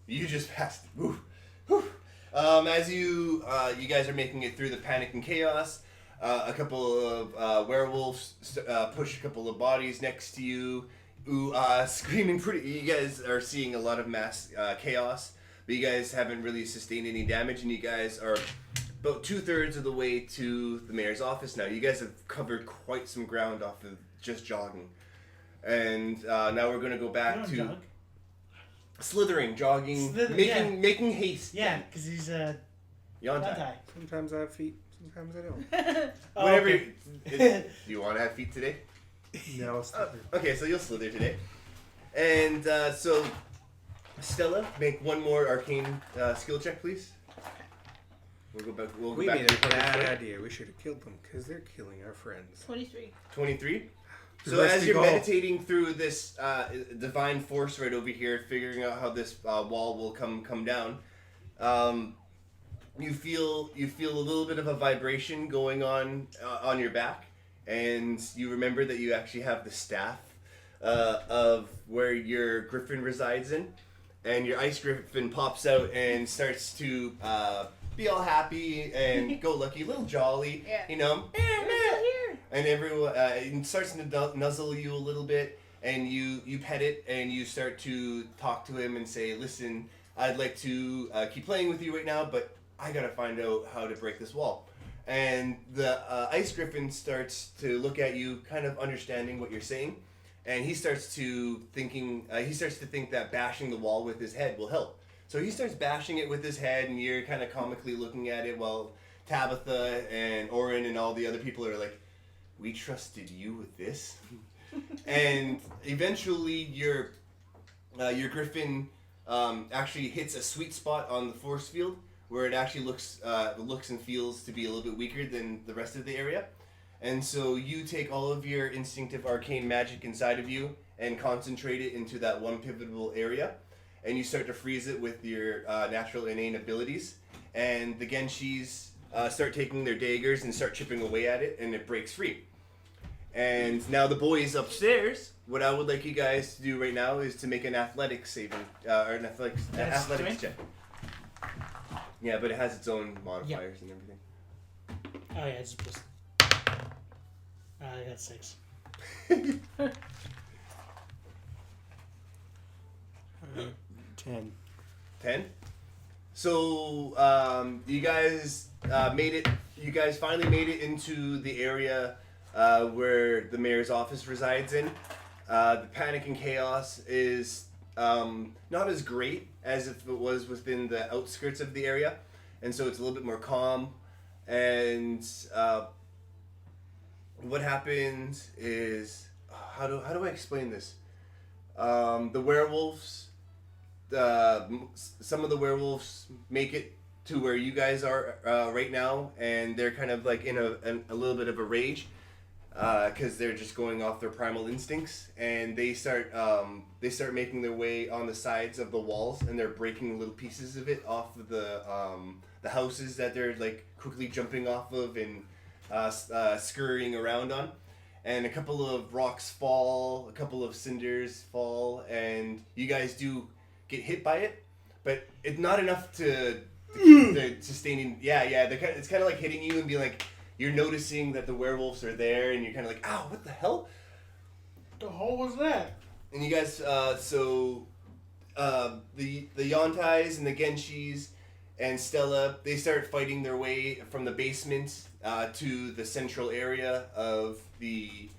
Speaker 1: You just passed it. Whew. Whew. As you guys are making it through the panic and chaos, a couple of werewolves push a couple of bodies next to you, screaming pretty. You guys are seeing a lot of mass chaos, but you guys haven't really sustained any damage, and you guys are about 2/3 of the way to the mayor's office now. You guys have covered quite some ground off of just jogging. And now we're going to go back to
Speaker 2: jog.
Speaker 1: slithering, jogging, making haste.
Speaker 2: Yeah, because he's
Speaker 1: Yontai.
Speaker 2: Yontai.
Speaker 3: Sometimes I have feet, sometimes I don't.
Speaker 2: Oh,
Speaker 1: Whatever.
Speaker 2: okay.
Speaker 1: Do you want to have feet today?
Speaker 3: No, it's not.
Speaker 1: Okay, so you'll slither today. And so, Stella, make one more arcane skill check, please. We'll go back. We'll go
Speaker 3: We
Speaker 1: back
Speaker 3: made
Speaker 1: to
Speaker 3: a
Speaker 1: the
Speaker 3: bad
Speaker 1: first
Speaker 3: idea. We should have killed them because they're killing our friends.
Speaker 4: 23.
Speaker 1: 23.
Speaker 3: The
Speaker 1: So
Speaker 3: rest
Speaker 1: as
Speaker 3: we
Speaker 1: you're
Speaker 3: go.
Speaker 1: meditating through this divine force right over here, figuring out how this wall will come down, you feel a little bit of a vibration going on your back, and you remember that you actually have the staff of where your griffin resides in, and your ice griffin pops out and starts to be all happy and go lucky, a little jolly,
Speaker 4: Yeah.
Speaker 1: you know.
Speaker 4: We're still here.
Speaker 1: And everyone it starts to nuzzle you a little bit, and you pet it, and you start to talk to him and say, "Listen, I'd like to keep playing with you right now, but I gotta find out how to break this wall." And the ice griffin starts to look at you, kind of understanding what you're saying, and he starts to think that bashing the wall with his head will help. So he starts bashing it with his head, and you're kind of comically looking at it while Tabitha and Oren and all the other people are like, "We trusted you with this." And eventually your griffin actually hits a sweet spot on the force field where it actually looks and feels to be a little bit weaker than the rest of the area. And so you take all of your instinctive arcane magic inside of you and concentrate it into that one pivotal area, and you start to freeze it with your natural innate abilities. And the Genshis start taking their daggers and start chipping away at it, and it breaks free. And now the boys upstairs, what I would like you guys to do right now is to make an athletics saving, or an athletics check. Yeah, but it has its own modifiers and everything.
Speaker 2: Oh yeah, it's plus. I got 6.
Speaker 3: 10.
Speaker 1: 10? So, you guys made it. You guys finally made it into the area where the mayor's office resides in. The panic and chaos is not as great as if it was within the outskirts of the area, and so it's a little bit more calm. And what happened is, how do I explain this? The werewolves. Some of the werewolves make it to where you guys are right now, and they're kind of like in a little bit of a rage because they're just going off their primal instincts, and they start making their way on the sides of the walls, and they're breaking little pieces of it off of the houses that they're like quickly jumping off of and scurrying around on. And a couple of rocks fall, a couple of cinders fall, and you guys do get hit by it, but it's not enough to sustaining. Yeah. It's kind of like hitting you and being like, you're noticing that the werewolves are there, and you're kind of like, ow, what the hell?
Speaker 2: The hell was that?
Speaker 1: And you guys, the Yontais and the Genshis and Stella, they start fighting their way from the basement to the central area of the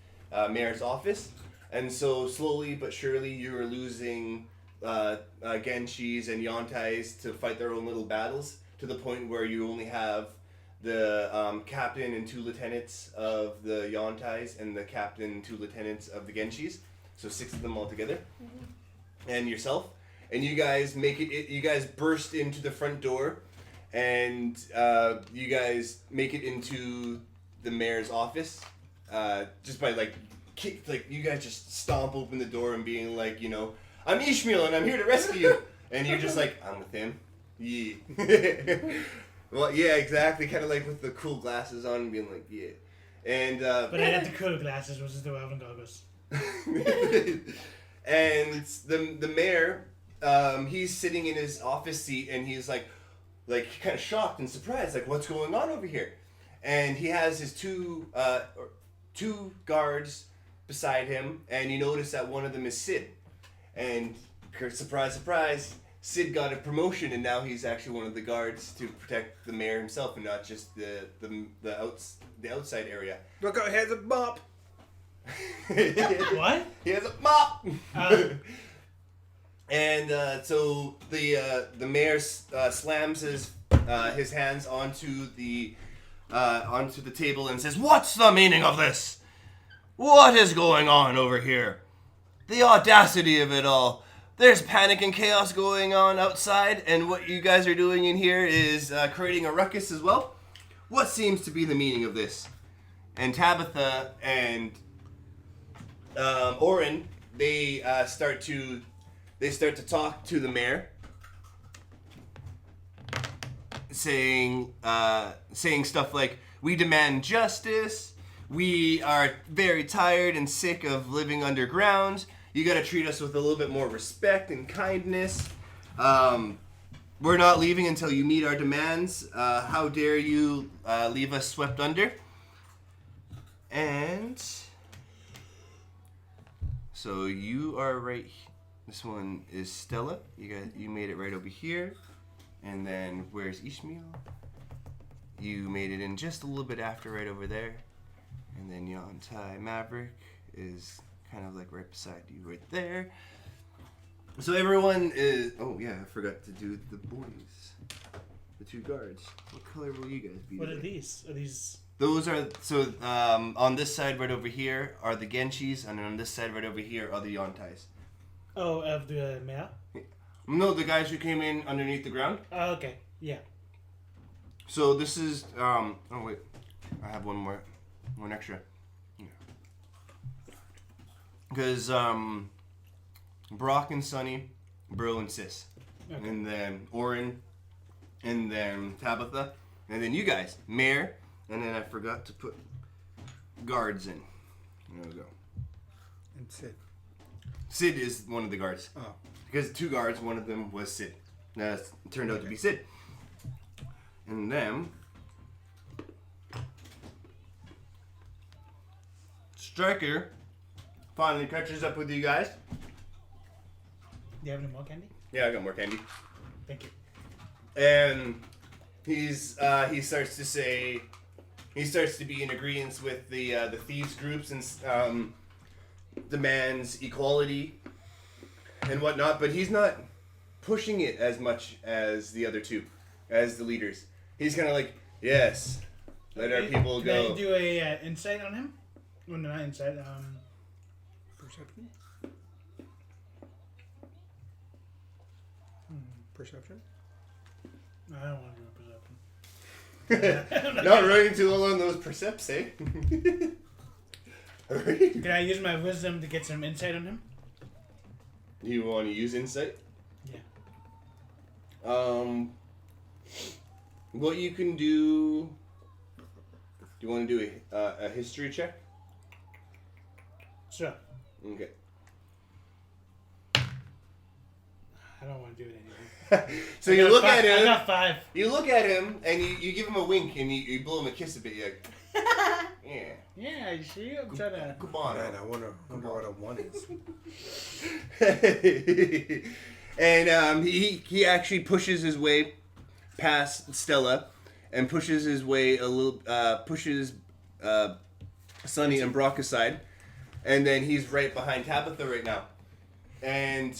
Speaker 1: mayor's office, and so slowly but surely you're losing Genshis and Yontais to fight their own little battles, to the point where you only have the captain and 2 lieutenants of the Yontais and the captain and 2 lieutenants of the Genshis, so 6 of them all together, and yourself, and you guys make it. You guys burst into the front door, and you guys make it into the mayor's office, just by you guys just stomp open the door and being like, you know, I'm Ishmael and I'm here to rescue you. And you're just like, I'm with him. Yeah. Well, yeah, exactly. Kind of like with the cool glasses on and being like, yeah. And
Speaker 2: but I had the cool glasses, which is the Elven goggles.
Speaker 1: And the mayor, he's sitting in his office seat, and he's like kind of shocked and surprised, like, what's going on over here? And he has his two guards beside him, and you notice that one of them is Sid. And surprise, surprise, Sid got a promotion, and now he's actually one of the guards to protect the mayor himself, and not just the outside area.
Speaker 3: Look out, he has a mop.
Speaker 2: What?
Speaker 1: He has a mop. And so the mayor slams his hands onto the table and says, "What's the meaning of this? What is going on over here? The audacity of it all. There's panic and chaos going on outside, and what you guys are doing in here is creating a ruckus as well. What seems to be the meaning of this?" And Tabitha and Oren, they start to talk to the mayor, saying stuff like, "We demand justice. We are very tired and sick of living underground. You got to treat us with a little bit more respect and kindness. We're not leaving until you meet our demands. How dare you leave us swept under?" And so you are right. This one is Stella. You made it right over here. And then where's Ishmael? You made it in just a little bit after, right over there. And then Yontai Maverick is kind of like right beside you right there. So everyone is... Oh yeah, I forgot to do the boys. The 2 guards. What color will you guys be?
Speaker 2: What
Speaker 1: today?
Speaker 2: are these? Are these...
Speaker 1: Those are... So on this side right over here are the Genshis, and then on this side right over here are the Yontais.
Speaker 2: Oh, of the mayor?
Speaker 1: No, the guys who came in underneath the ground.
Speaker 2: Oh, okay. Yeah.
Speaker 1: So this is... Oh wait. I have one extra. Because Brock and Sonny, Bro and Sis. Okay. And then Oren, and then Tabitha, and then you guys, Mayor, and then I forgot to put guards in. There we go.
Speaker 3: And Sid.
Speaker 1: Sid is one of the guards.
Speaker 3: Oh.
Speaker 1: Because 2 guards, one of them was Sid. It turned out to be Sid. And then Striker finally catches up with you guys.
Speaker 2: Do you have any more candy?
Speaker 1: Yeah, I got more candy.
Speaker 2: Thank you.
Speaker 1: And he starts to say, he starts to be in agreement with the thieves groups and demands equality and whatnot, but he's not pushing it as much as the other 2, as the leaders. He's kind of like, yes, let our people go.
Speaker 2: Can I do a insight on him? Well, no, not insight.
Speaker 3: Perception? Perception?
Speaker 2: I don't want to do a perception.
Speaker 1: Not running too long on those percepts, eh? Alright.
Speaker 2: Can I use my wisdom to get some insight on him?
Speaker 1: You want to use insight?
Speaker 2: Yeah.
Speaker 1: What you can do... Do you want to do a history check?
Speaker 2: Sure.
Speaker 1: Okay.
Speaker 2: I don't want to do it anymore.
Speaker 1: So you look at
Speaker 2: I
Speaker 1: him.
Speaker 2: got 5.
Speaker 1: You look at him and you give him a wink and you blow him a kiss a bit. You're like, yeah.
Speaker 2: Yeah, you see? I'm trying to...
Speaker 1: Come on.
Speaker 3: Man, I wonder what a 1 is.
Speaker 1: And he actually pushes his way past Stella and pushes his way a little pushes Sonny and Brock aside, and then he's right behind Tabitha right now, and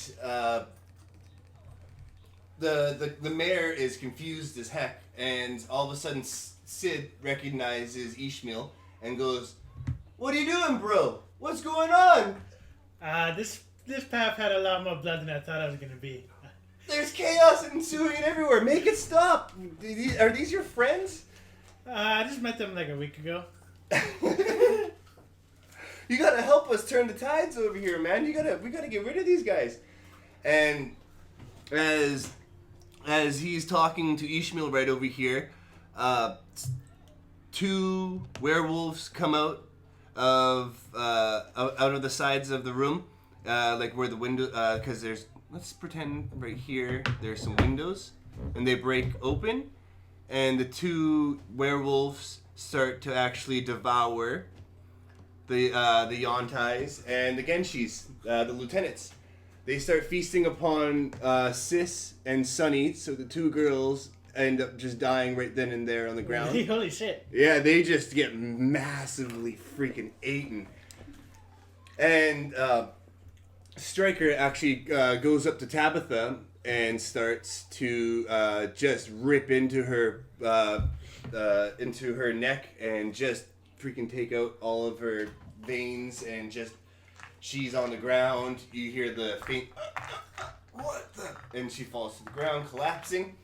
Speaker 1: the mayor is confused as heck, and all of a sudden Sid recognizes Ishmael and goes, "What are you doing, bro? What's going on?
Speaker 2: This path had a lot more blood than I thought it was going to be.
Speaker 1: There's chaos ensuing everywhere. Make it stop. Are these your friends?"
Speaker 2: I just met them like a week ago.
Speaker 1: You gotta help us turn the tides over here, man. We gotta get rid of these guys. And as he's talking to Ishmael right over here, 2 werewolves come out of the sides of the room, like where the window, because there's, let's pretend right here there's some windows, and they break open, and the 2 werewolves start to actually devour the Yontais and the Genshis, the lieutenants. They start feasting upon Sis and Sunny, so the 2 girls end up just dying right then and there on the ground.
Speaker 2: Holy shit.
Speaker 1: Yeah, they just get massively freaking eaten. And Stryker actually goes up to Tabitha and starts to just rip into her neck and just freaking take out all of her veins, and just she's on the ground. You hear the faint what the, and she falls to the ground collapsing,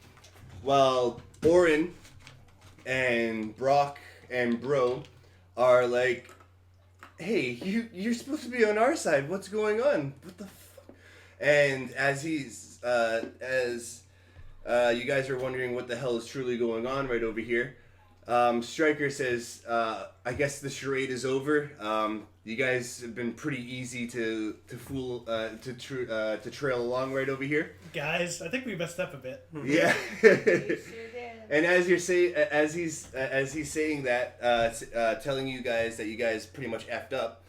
Speaker 1: while Oren and Brock and Bro are like, "Hey, you're supposed to be on our side. What's going on? What the fuck?" And as he's you guys are wondering what the hell is truly going on right over here, Stryker says, "I guess the charade is over. You guys have been pretty easy to fool, to trail along right over here."
Speaker 2: Guys, I think we messed up a bit.
Speaker 1: Yeah.
Speaker 4: You sure did.
Speaker 1: And as he's saying that, telling you guys that you guys pretty much effed up,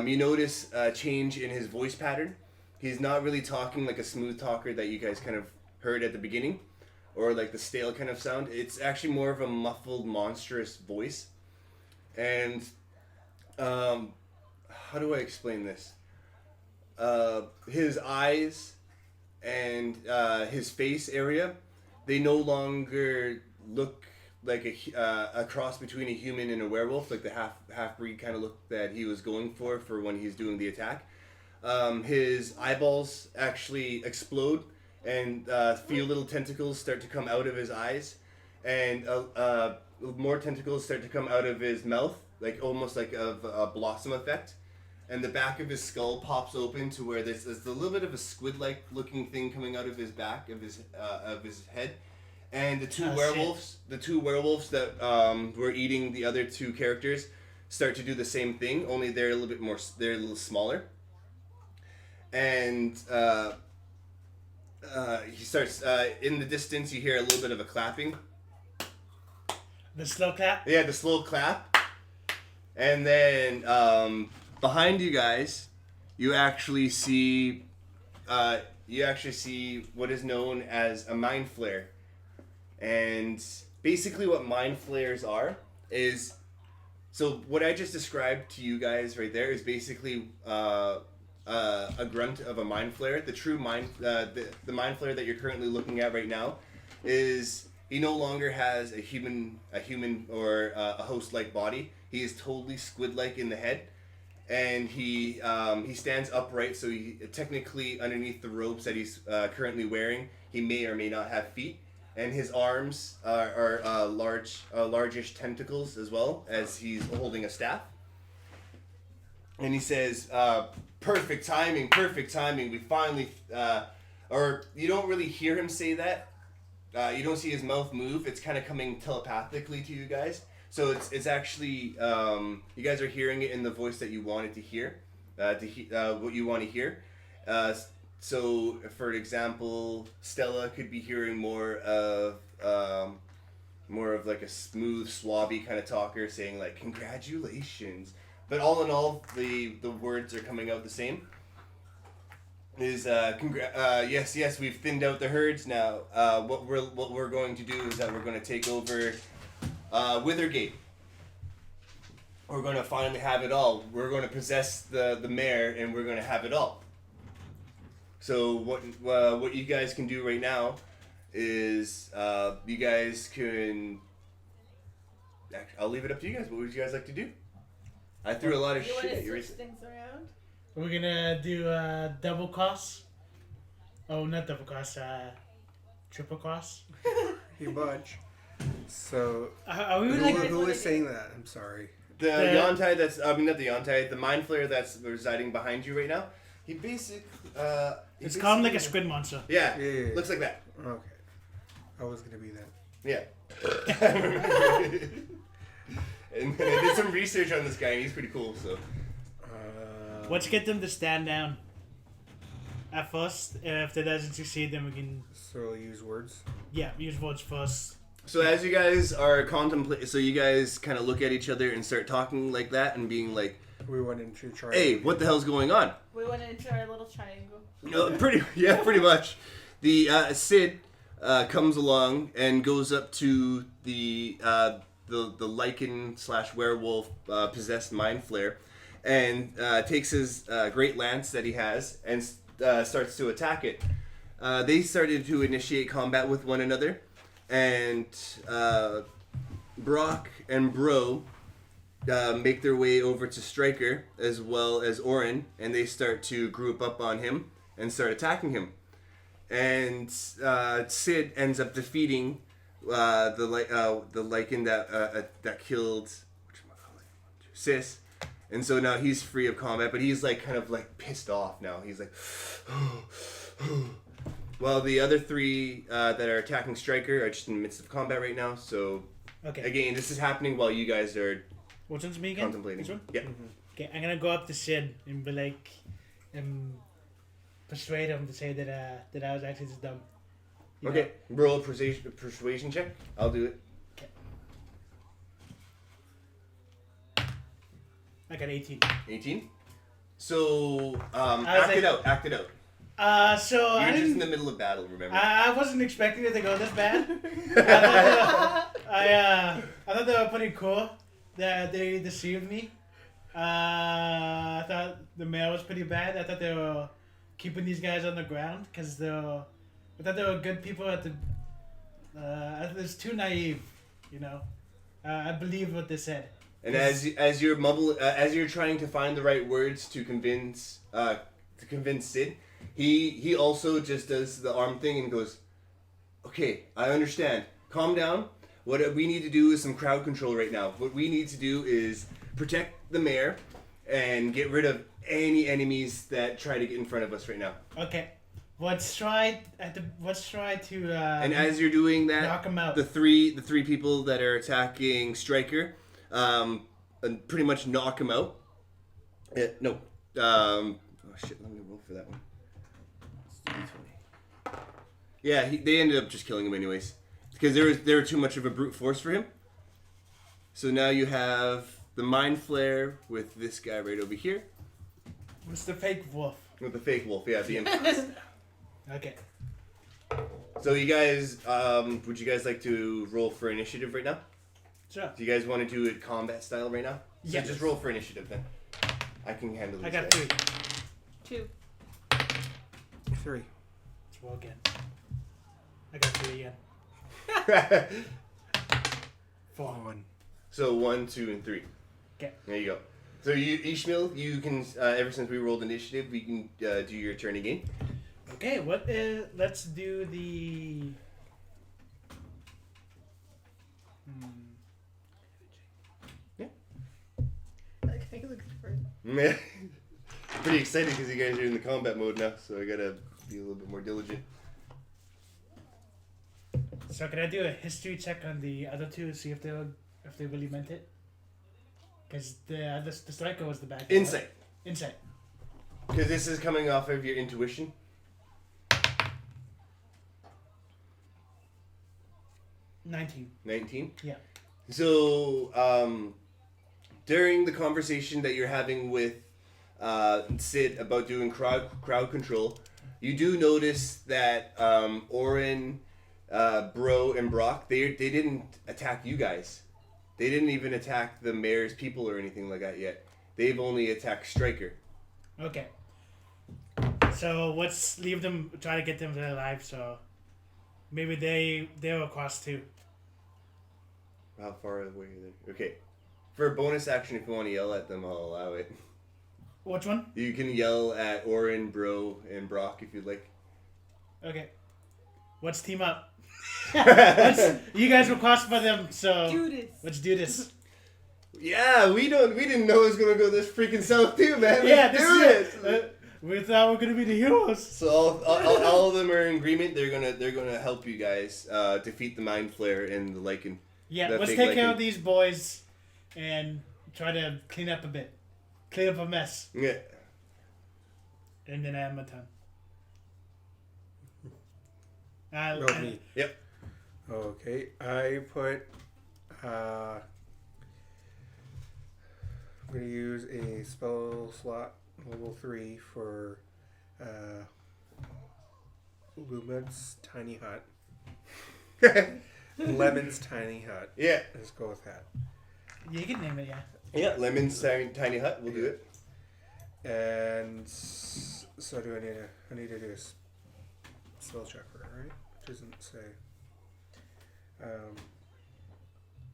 Speaker 1: you notice a change in his voice pattern. He's not really talking like a smooth talker that you guys kind of heard at the beginning, or like the stale kind of sound. It's actually more of a muffled, monstrous voice. And how do I explain this? His eyes and his face area, they no longer look like a cross between a human and a werewolf, like the half-breed kind of look that he was going for when he's doing the attack. His eyeballs actually explode, and feel little tentacles start to come out of his eyes, and more tentacles start to come out of his mouth, like almost like a blossom effect. And the back of his skull pops open to where there's a little bit of a squid-like looking thing coming out of his back of his head. And the two werewolves that were eating the other 2 characters, start to do the same thing. Only they're a little bit more. They're a little smaller. And he starts in the distance. You hear a little bit of a clapping.
Speaker 2: The slow clap.
Speaker 1: Yeah, the slow clap. And then behind you guys, you actually see what is known as a mind flare. And basically, what mind flares are is, so what I just described to you guys right there is basically a grunt of a mind flare. The true mind, the mind flare that you're currently looking at right now, is he no longer has a human or a host-like body. He is totally squid-like in the head, and he stands upright. So he technically, underneath the robes that he's currently wearing, he may or may not have feet, and his arms are largish tentacles as well, as he's holding a staff. And he says, perfect timing, we finally, or you don't really hear him say that. You don't see his mouth move. It's kind of coming telepathically to you guys. So it's actually, you guys are hearing it in the voice that you wanted to hear, what you want to hear. So, for example, Stella could be hearing more of like a smooth, swabby kind of talker saying like, congratulations. But all in all, the words are coming out the same. Yes, we've thinned out the herds now. What we're going to do is that we're going to take over Withergate. We're going to finally have it all. We're going to possess the mayor, and we're going to have it all. So what you guys can do right now is you guys can. I'll leave it up to you guys. What would you guys like to do? I threw a lot of
Speaker 4: You want
Speaker 1: shit.
Speaker 4: to switch things around?
Speaker 2: We're gonna do double cross. Oh, not double cross. Triple cross.
Speaker 3: You budge. So
Speaker 2: Are we like?
Speaker 3: who is saying that? I'm sorry.
Speaker 1: The Yontai that's not the Yontai, the mind flare that's residing behind you right now. He basically
Speaker 2: It's called like a squid monster.
Speaker 1: Yeah,
Speaker 3: Yeah.
Speaker 1: looks like that.
Speaker 3: Okay. I was gonna be that.
Speaker 1: Yeah. And I did some research on this guy, and he's pretty cool. So
Speaker 2: Let's get them to stand down. At first, if that doesn't succeed, then we can
Speaker 3: So use words.
Speaker 2: use words first.
Speaker 1: So as you guys are so you guys kind of look at each other and start talking like that and being like,
Speaker 3: We went into try.
Speaker 1: "Hey, what the hell's going on?"
Speaker 4: We went into our little triangle.
Speaker 1: No, pretty much. The Sid comes along and goes up to the lichen / werewolf possessed mind flare, and takes his great lance that he has and starts to attack it. They started to initiate combat with one another, and Brock and Bro make their way over to Stryker as well as Orin, and they start to group up on him and start attacking him. And Sid ends up defeating the lichen that killed Sis, and so now he's free of combat, but he's like kind of like pissed off now. He's like, well, the other three that are attacking Stryker are just in the midst of combat right now. So
Speaker 2: Okay.
Speaker 1: again, this is happening while you guys are
Speaker 2: Which one's me again?
Speaker 1: contemplating.
Speaker 2: This one?
Speaker 1: Yeah.
Speaker 2: Okay, I'm gonna go up to Sid and be like, persuade him to say that I was actually just dumb. You
Speaker 1: Okay. Roll a persuasion check. I'll do it.
Speaker 2: know? I got 18.
Speaker 1: 18. So
Speaker 2: was
Speaker 1: act
Speaker 2: like-
Speaker 1: it out. Act it out.
Speaker 2: So
Speaker 1: You're
Speaker 2: I
Speaker 1: just in
Speaker 2: didn't.
Speaker 1: the middle of battle. Remember.
Speaker 2: I wasn't expecting it to go this bad. I thought they were pretty cool. That they deceived me. I thought the mail was pretty bad. I thought they were keeping these guys on the ground because I thought they were good people at the. It's too naive, you know. I believe what they said.
Speaker 1: And as you're trying to find the right words to convince Sid, he also just does the arm thing and goes, "Okay, I understand. Calm down. What we need to do is some crowd control right now. What we need to do is protect the mayor and get rid of any enemies that try to get in front of us right now."
Speaker 2: Okay, let's try to.
Speaker 1: And as you're doing that,
Speaker 2: knock 'em out.
Speaker 1: the three people that are attacking Stryker, and pretty much knock him out. No. Oh shit! Let me roll for that one. Let's do D20. Yeah, they ended up just killing him anyways because they were too much of a brute force for him. So now you have the mind flare with this guy right over here.
Speaker 2: What's the fake wolf?
Speaker 1: With the fake wolf, yeah, the imp.
Speaker 2: Okay.
Speaker 1: So you guys, would you guys like to roll for initiative right now?
Speaker 2: Sure.
Speaker 1: Do you guys want to do it combat style right now?
Speaker 2: Yeah.
Speaker 1: So just roll for initiative then. I can handle this.
Speaker 2: I got
Speaker 1: guy.
Speaker 2: 3.
Speaker 4: 2.
Speaker 3: 3.
Speaker 2: Let's roll again. I got 3 again. 4.
Speaker 3: 1.
Speaker 1: So 1, 2, and 3.
Speaker 2: Okay.
Speaker 1: There you go. So Ishmael, you can. Ever since we rolled initiative, we can do your turn again.
Speaker 2: Okay. Let's do the.
Speaker 4: Okay, look for it.
Speaker 1: Yeah. Pretty excited because you guys are in the combat mode now, so I gotta be a little bit more diligent.
Speaker 2: So can I do a history check on the other two to see if they really meant it? Because the striker was the bad guy.
Speaker 1: Insight,
Speaker 2: Insight.
Speaker 1: because this is coming off of your intuition.
Speaker 2: 19.
Speaker 1: 19.
Speaker 2: Yeah.
Speaker 1: So during the conversation that you're having with Sid about doing crowd control, you do notice that Orin, Bro, and Brock they didn't attack you guys. They didn't even attack the mayor's people or anything like that yet. They've only attacked Stryker.
Speaker 2: Okay. So let's leave them. Try to get them alive. So maybe they're across too.
Speaker 1: How far away are they? Okay. For a bonus action, if you want to yell at them, I'll allow it.
Speaker 2: Which one?
Speaker 1: You can yell at Orin, Bro, and Brock if you'd like.
Speaker 2: Okay. Let's team up. You guys were crossed for them, so
Speaker 4: Do this.
Speaker 2: let's do this.
Speaker 1: Yeah, we didn't know it was gonna go this freaking south too, man.
Speaker 2: Yeah,
Speaker 1: Let's
Speaker 2: this
Speaker 1: do
Speaker 2: is
Speaker 1: it.
Speaker 2: it. We thought we were gonna be the heroes.
Speaker 1: So all of them are in agreement. They're gonna help you guys defeat the mind flare and the lichen.
Speaker 2: Yeah,
Speaker 1: The
Speaker 2: let's
Speaker 1: fake
Speaker 2: take care
Speaker 1: lichen.
Speaker 2: of these boys and try to clean up a bit. Clean up a mess.
Speaker 1: Yeah.
Speaker 2: And then I have my turn.
Speaker 3: No, me.
Speaker 1: Yep.
Speaker 3: Okay, I put. I'm gonna use a spell slot level 3 for Lumen's tiny hut. Lemon's tiny hut.
Speaker 1: Yeah.
Speaker 3: Let's go with that.
Speaker 2: You can name it, yeah.
Speaker 1: Yeah. Lemon's tiny hut. We'll do it.
Speaker 3: And so do I need to do a spell check for it, right? It doesn't say.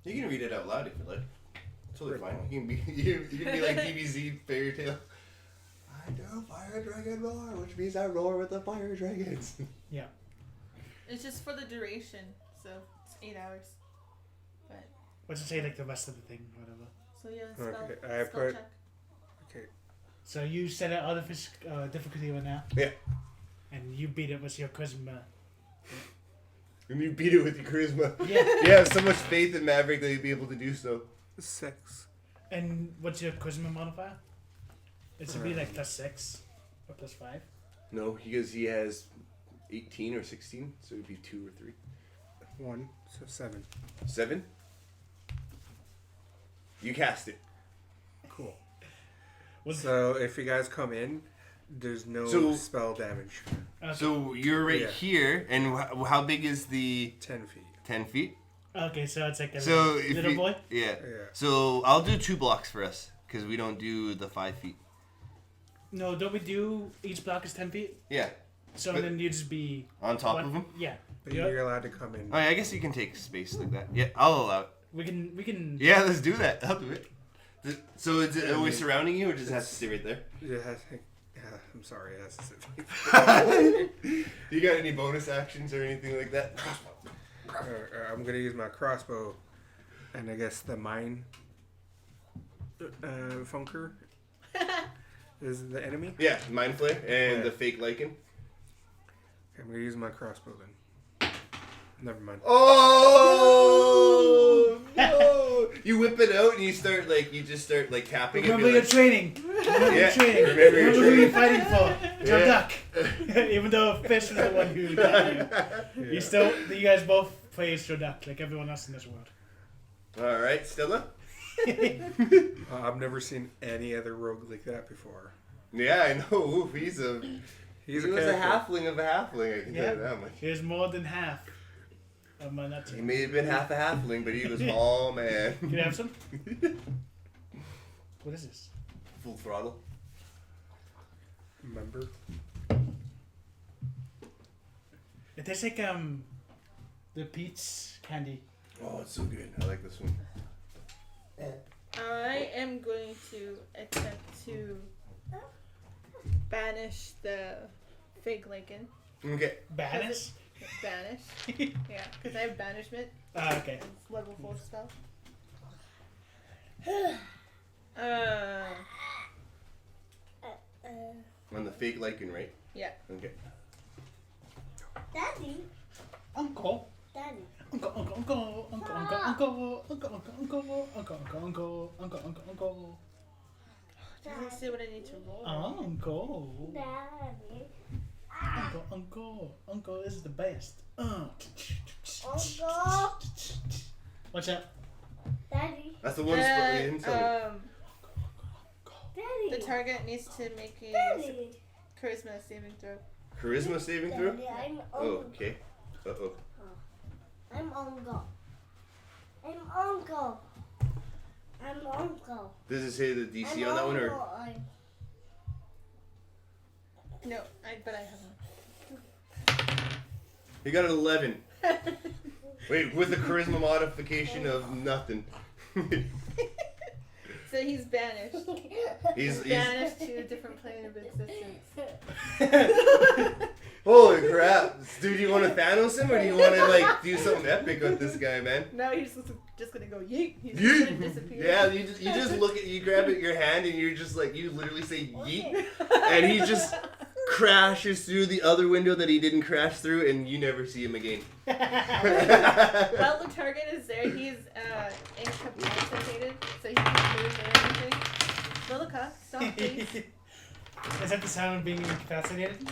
Speaker 1: You can read it out loud if you like. Totally fine. You can be like DBZ fairy tale. I do fire dragon roar, which means I roar with the fire dragons.
Speaker 2: Yeah.
Speaker 4: It's just for the duration, so it's 8 hours. But
Speaker 2: What's it say, like the rest of the thing, whatever.
Speaker 4: so yeah, spell,
Speaker 3: Okay, I
Speaker 4: spell
Speaker 3: put-
Speaker 4: check.
Speaker 3: Okay.
Speaker 2: So you set it difficulty right now?
Speaker 1: Yeah.
Speaker 2: And you beat it with your charisma.
Speaker 1: And you beat it with your charisma.
Speaker 2: Yeah.
Speaker 1: You have so much faith in Maverick that you'd be able to do so.
Speaker 3: 6.
Speaker 2: And what's your charisma modifier? It should be like +6 or +5.
Speaker 1: No, because he has 18 or 16, so it'd be 2 or 3.
Speaker 3: 1, so 7.
Speaker 1: 7? You cast it.
Speaker 3: Cool.
Speaker 2: Was-
Speaker 3: So if you guys come in, there's no
Speaker 1: So-
Speaker 3: spell damage.
Speaker 2: Okay.
Speaker 1: So you're right
Speaker 3: Yeah.
Speaker 1: here, and how big is the
Speaker 3: 10 feet.
Speaker 1: 10 feet?
Speaker 2: Okay, so it's like a
Speaker 1: So if
Speaker 2: little
Speaker 1: you-
Speaker 2: boy?
Speaker 1: Yeah.
Speaker 3: Yeah.
Speaker 1: So I'll do 2 blocks for us, because we don't do the 5 feet.
Speaker 2: No, don't we do each block is 10 feet?
Speaker 1: Yeah.
Speaker 2: So
Speaker 1: But-
Speaker 2: then you just be...
Speaker 1: On top
Speaker 2: one-
Speaker 1: of them?
Speaker 2: Yeah.
Speaker 3: But
Speaker 2: Yeah.
Speaker 3: you're allowed to come in.
Speaker 1: Oh, yeah, I guess you can take space like that. Yeah, I'll allow it.
Speaker 2: We can...
Speaker 1: Yeah, let's do that. I'll do it. So is it always surrounding you, or does it have to stay right there?
Speaker 3: Yeah, I'm sorry. It has to sit like
Speaker 1: You got any bonus actions or anything like that?
Speaker 3: I'm going to use my crossbow. And I guess the mine funker is the enemy.
Speaker 1: Yeah, mind flare and
Speaker 3: Yeah.
Speaker 1: the fake lichen.
Speaker 3: Okay, I'm going to use my crossbow then. Never mind.
Speaker 1: Oh no! You whip it it out and you just start tapping it.
Speaker 2: Remember your training. Remember your training.
Speaker 1: Remember your
Speaker 2: who you're
Speaker 1: training.
Speaker 2: fighting for. Joe Duck. Even though Fish was the one who got you. You guys both play as Joe Duck, like everyone else in this world.
Speaker 1: Alright, Stella?
Speaker 3: I've never seen any other rogue like that before.
Speaker 1: Yeah, I know. Oof, he was a
Speaker 3: character.
Speaker 1: halfling of a halfling, I can tell you that much.
Speaker 2: He was more than half of my nuts.
Speaker 1: He may have been half a halfling, but he was all man.
Speaker 2: Can you have some? What is this?
Speaker 1: Full throttle.
Speaker 3: Remember?
Speaker 2: It tastes like the peach candy.
Speaker 1: Oh, it's so good. I like this one.
Speaker 4: I am going to attempt to banish the fig lichen.
Speaker 1: Okay.
Speaker 2: Banish?
Speaker 4: Banish. Yeah, because I have banishment.
Speaker 2: Okay.
Speaker 4: It's level 4 spell.
Speaker 1: On the fake lichen, right?
Speaker 4: Yeah.
Speaker 1: Okay.
Speaker 5: Daddy.
Speaker 2: Uncle.
Speaker 5: Daddy.
Speaker 2: Uncle.
Speaker 4: Doesn't say what I need to roll.
Speaker 2: Uncle.
Speaker 5: Daddy.
Speaker 2: Uncle is the best.
Speaker 5: Uncle.
Speaker 2: What's up?
Speaker 5: Daddy.
Speaker 1: That's the one split we didn't tell me.
Speaker 5: Daddy.
Speaker 4: The target needs to make a
Speaker 5: Daddy.
Speaker 4: charisma saving throw.
Speaker 1: Charisma saving throw?
Speaker 5: Daddy, I'm
Speaker 1: Oh,
Speaker 5: uncle.
Speaker 1: okay. Uh-oh.
Speaker 5: I'm uncle. I'm uncle. I'm uncle.
Speaker 1: Does it say the DC on that one, or?
Speaker 4: No, but I haven't.
Speaker 1: He got an 11. Wait, with a charisma modification of nothing.
Speaker 4: So he's banished.
Speaker 1: He's
Speaker 4: Banished to a different plane of existence.
Speaker 1: Holy crap. Dude, you want to Thanos him, or do you want to, do something epic with this guy, man?
Speaker 4: No, he's just gonna go yeet. He's just gonna disappear.
Speaker 1: Yeah, you just look at, you grab it in your hand, and you're just you literally say yeet, and he just crashes through the other window that he didn't crash through, and you never see him again.
Speaker 4: While the target is there, he's incapacitated, so he can't move or anything. Lilica, stop, please.
Speaker 2: Is that the sound of being incapacitated?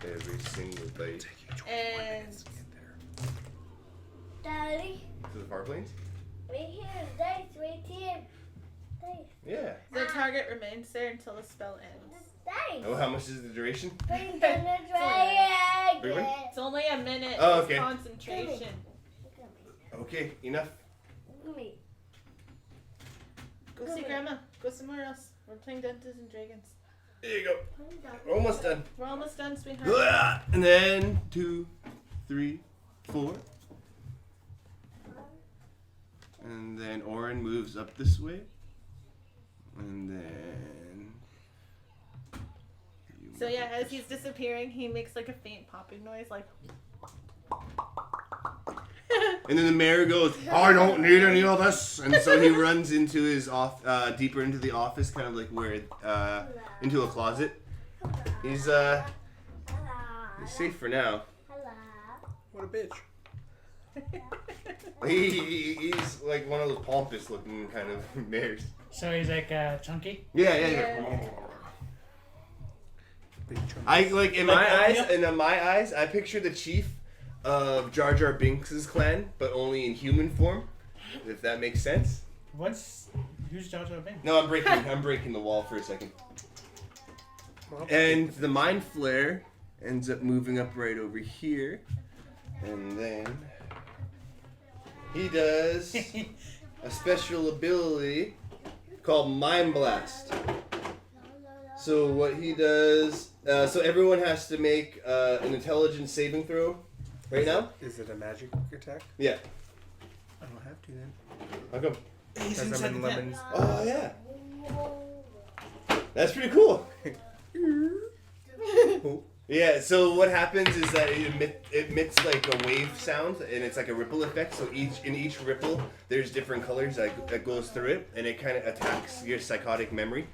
Speaker 1: Every single bite.
Speaker 4: And
Speaker 5: Daddy.
Speaker 1: To the far planes?
Speaker 5: Right here. Dice. Right here. Dice.
Speaker 1: Yeah.
Speaker 4: the target remains there until the spell ends.
Speaker 5: Dice.
Speaker 1: Oh, how much is the duration?
Speaker 5: Bring down the dragon.
Speaker 4: It's only a minute.
Speaker 1: Oh,
Speaker 4: It's
Speaker 1: okay.
Speaker 4: concentration.
Speaker 5: Look at me.
Speaker 1: Okay, enough.
Speaker 5: Look at me.
Speaker 4: Go see Grandma. Go somewhere else. We're playing Dungeons and Dragons.
Speaker 1: There you go.
Speaker 5: Bring down.
Speaker 1: Almost done.
Speaker 4: We're almost done, sweetheart.
Speaker 1: And then 2, 3, 4. And then Oren moves up this way. And then...
Speaker 4: So yeah, as he's disappearing, he makes like a faint popping noise, like.
Speaker 1: And then the mayor goes, I don't need any of this. And so he runs into his deeper into the office, kind of like where, into a closet. He's
Speaker 5: Hello.
Speaker 1: safe for now.
Speaker 5: Hello.
Speaker 3: What a bitch.
Speaker 1: He's like one of those pompous looking kind of mayors.
Speaker 2: So he's chunky?
Speaker 1: Yeah.
Speaker 3: Big chunk.
Speaker 1: I like in
Speaker 2: Like
Speaker 1: my eyes,
Speaker 2: oatmeal?
Speaker 1: and in my eyes, I picture the chief of Jar Jar Binks' clan, but only in human form. If that makes sense.
Speaker 2: Who's Jar Jar Binks?
Speaker 1: No, I'm breaking the wall for a second. And the Mind Flare ends up moving up right over here, and then he does a special ability called Mind Blast. So what he does, so everyone has to make an intelligence saving throw right now.
Speaker 3: Is it a magic attack?
Speaker 1: Yeah.
Speaker 3: I don't have to then.
Speaker 1: How come?
Speaker 2: He's
Speaker 3: Because
Speaker 2: inside
Speaker 3: I'm in
Speaker 2: the tent.
Speaker 3: lemons.
Speaker 1: Oh yeah. That's pretty cool. Yeah, so what happens is that it emits like a wave sound, and it's like a ripple effect. So in each ripple, there's different colors that goes through it, and it kind of attacks your psychotic memory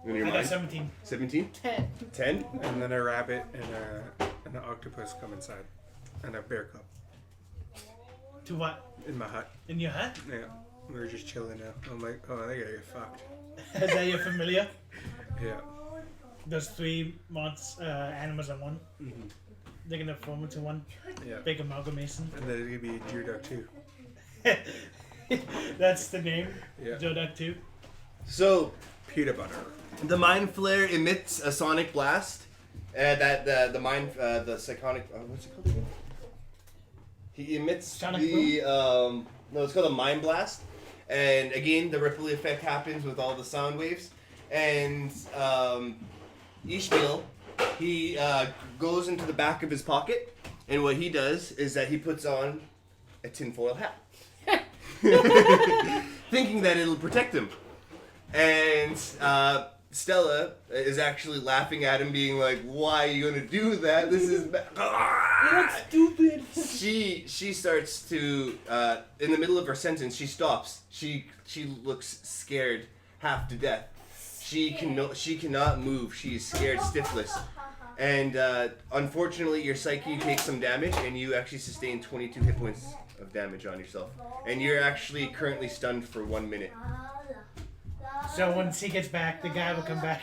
Speaker 1: in your
Speaker 2: I got
Speaker 1: mind.
Speaker 2: 17.
Speaker 1: 17?
Speaker 4: 10.
Speaker 1: 10?
Speaker 3: And then a rabbit and an octopus come inside. And a bear cub
Speaker 2: To what?
Speaker 3: in my hut.
Speaker 2: In your hut?
Speaker 3: Yeah. We were just chilling now. I'm like, oh, they gotta get fucked.
Speaker 2: Is that your familiar?
Speaker 3: Yeah.
Speaker 2: Those 3 months animals in one.
Speaker 3: Mm-hmm.
Speaker 2: They're gonna form into one
Speaker 3: Yeah.
Speaker 2: big amalgamation.
Speaker 3: And then it's gonna be a deer duck too.
Speaker 2: That's the name.
Speaker 3: Yeah.
Speaker 2: Joe Duck 2.
Speaker 1: So
Speaker 3: Peanut butter.
Speaker 1: the mind flare emits a sonic blast. The psychonic. What's it called again? He emits
Speaker 2: Sonic
Speaker 1: no, it's called a mind blast. And again, the ripple effect happens with all the sound waves. And Ishmael, he goes into the back of his pocket, and what he does is that he puts on a tinfoil hat, thinking that it'll protect him. And Stella is actually laughing at him, being like, "Why are you gonna do that? This is
Speaker 2: You're stupid.
Speaker 1: She starts to in the middle of her sentence. She stops. She looks scared, half to death. She cannot move. She is scared stiffless. And unfortunately, your psyche takes some damage, and you actually sustain 22 hit points of damage on yourself. And you're actually currently stunned for 1 minute.
Speaker 2: So once he gets back, the guy will come back.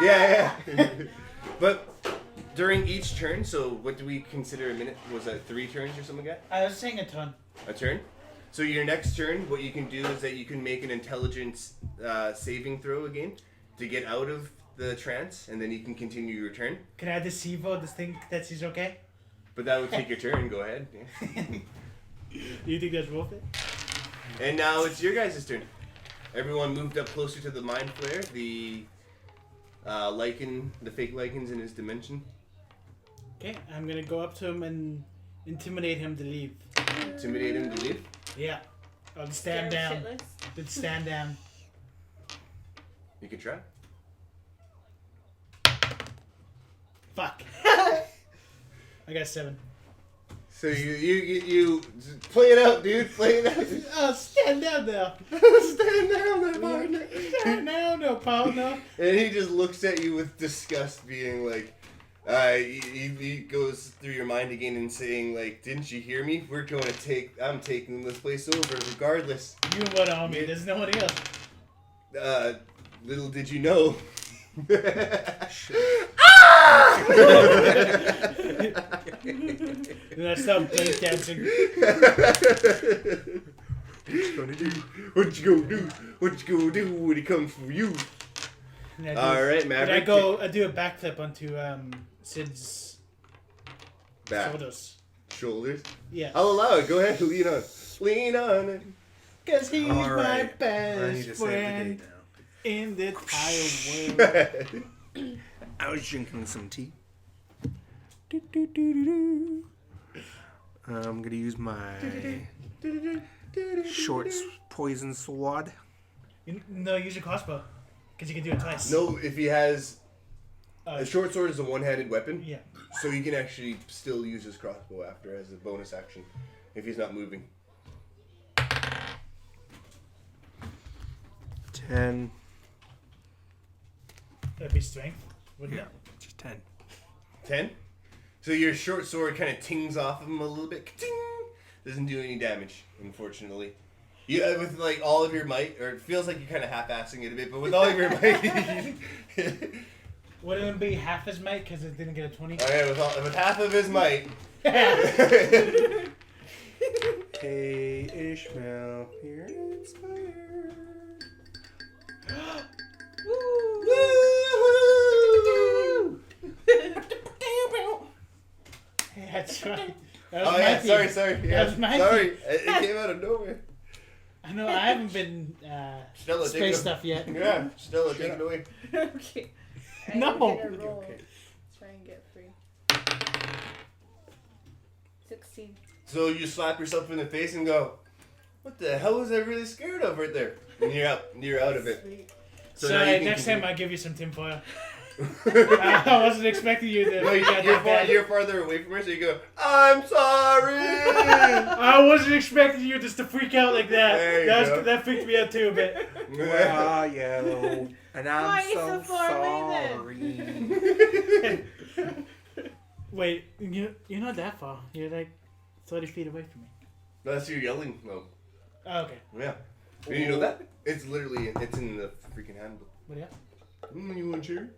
Speaker 1: Yeah. But during each turn, so what do we consider a minute? Was that 3 turns or something like that?
Speaker 2: I was saying a ton.
Speaker 1: A turn? So your next turn, what you can do is that you can make an intelligence saving throw again to get out of the trance, and then you can continue your turn.
Speaker 2: Can I deceive her to think that she's okay?
Speaker 1: But that would take your turn. Go ahead. Yeah.
Speaker 2: Do you think that's worth it?
Speaker 1: And now it's your guys' turn. Everyone moved up closer to the mind flare. The the fake lichens in his dimension.
Speaker 2: Okay, I'm gonna go up to him and intimidate him to leave.
Speaker 1: Intimidate him to leave.
Speaker 2: Yeah. I'll stand down. Let's stand down.
Speaker 1: You can try.
Speaker 2: Fuck. I got 7.
Speaker 1: So you play it out, dude. Play it out.
Speaker 2: Oh, stand down now.
Speaker 1: Stand down there, partner.
Speaker 2: Stand down, no partner.
Speaker 1: And he just looks at you with disgust, being like, he goes through your mind again and saying, like, didn't you hear me? I'm taking this place over regardless.
Speaker 2: You and what on me? There's no one else.
Speaker 1: Little did you know.
Speaker 2: That's some break dancing.
Speaker 3: What you gonna do?
Speaker 1: What you gonna do? What you gonna do when he comes for you? Alright, Maverick.
Speaker 2: I do a backflip onto Sid's
Speaker 1: Back.
Speaker 2: shoulders. Yeah.
Speaker 1: I'll allow it. Go ahead. Lean on. Lean on it.
Speaker 2: Cause he's
Speaker 3: All
Speaker 2: my
Speaker 3: right. I need
Speaker 2: best
Speaker 3: to save
Speaker 2: friend
Speaker 3: the date
Speaker 2: in the entire world.
Speaker 3: now. I was drinking some tea. I'm gonna use my short poison sword.
Speaker 2: No, use your crossbow. Because you can do it twice.
Speaker 1: No, if he has... a short sword is a one-handed weapon.
Speaker 2: Yeah.
Speaker 1: So he can actually still use his crossbow after as a bonus action. If he's not moving.
Speaker 3: 10.
Speaker 2: That'd be strength, wouldn't
Speaker 3: Yeah,
Speaker 2: it?
Speaker 3: just 10.
Speaker 1: 10? So your short sword kind of tings off of him a little bit. Ting! Doesn't do any damage, unfortunately. You, with like all of your might, or it feels like you're kind of half-assing it a bit, but with all of your might...
Speaker 2: Wouldn't it be half his might because it didn't get a 20?
Speaker 1: Alright, with half of his might...
Speaker 3: Hey, Ishmael, here it's fire.
Speaker 2: That's right. That was
Speaker 1: Oh
Speaker 2: my
Speaker 1: yeah,
Speaker 2: theme.
Speaker 1: sorry.
Speaker 2: That
Speaker 1: Yeah,
Speaker 2: was my
Speaker 1: sorry.
Speaker 2: theme.
Speaker 1: It came out of nowhere.
Speaker 2: I know, I haven't been
Speaker 1: Stella, take
Speaker 2: space
Speaker 1: it
Speaker 2: stuff yet.
Speaker 1: Yeah, Stella, take it away.
Speaker 4: Okay.
Speaker 2: No.
Speaker 4: I'm gonna roll.
Speaker 3: Okay.
Speaker 4: Try and get free. 16.
Speaker 1: So you slap yourself in the face and go, "What the hell was I really scared of right there?" And you're out. You're out of it.
Speaker 4: Sweet.
Speaker 1: So
Speaker 2: So
Speaker 1: now you can
Speaker 2: next time
Speaker 1: continue.
Speaker 2: I'll give you some tinfoil. I wasn't expecting you to.
Speaker 1: No,
Speaker 2: get that bad.
Speaker 1: you're farther away from her, so you go, "I'm sorry."
Speaker 2: I wasn't expecting you just to freak out like that.
Speaker 1: There you go.
Speaker 2: That freaked me out too a bit.
Speaker 3: Ah, yellow. And
Speaker 4: Why
Speaker 3: I'm
Speaker 4: are you
Speaker 3: so
Speaker 4: so far
Speaker 3: sorry.
Speaker 4: away
Speaker 2: Wait, you're not that far. You're like 30 feet away from me.
Speaker 1: That's your yelling. No.
Speaker 2: Oh, okay.
Speaker 1: Yeah. You know that? It's literally, it's in the freaking handbook.
Speaker 2: What yeah?
Speaker 1: You want cheer?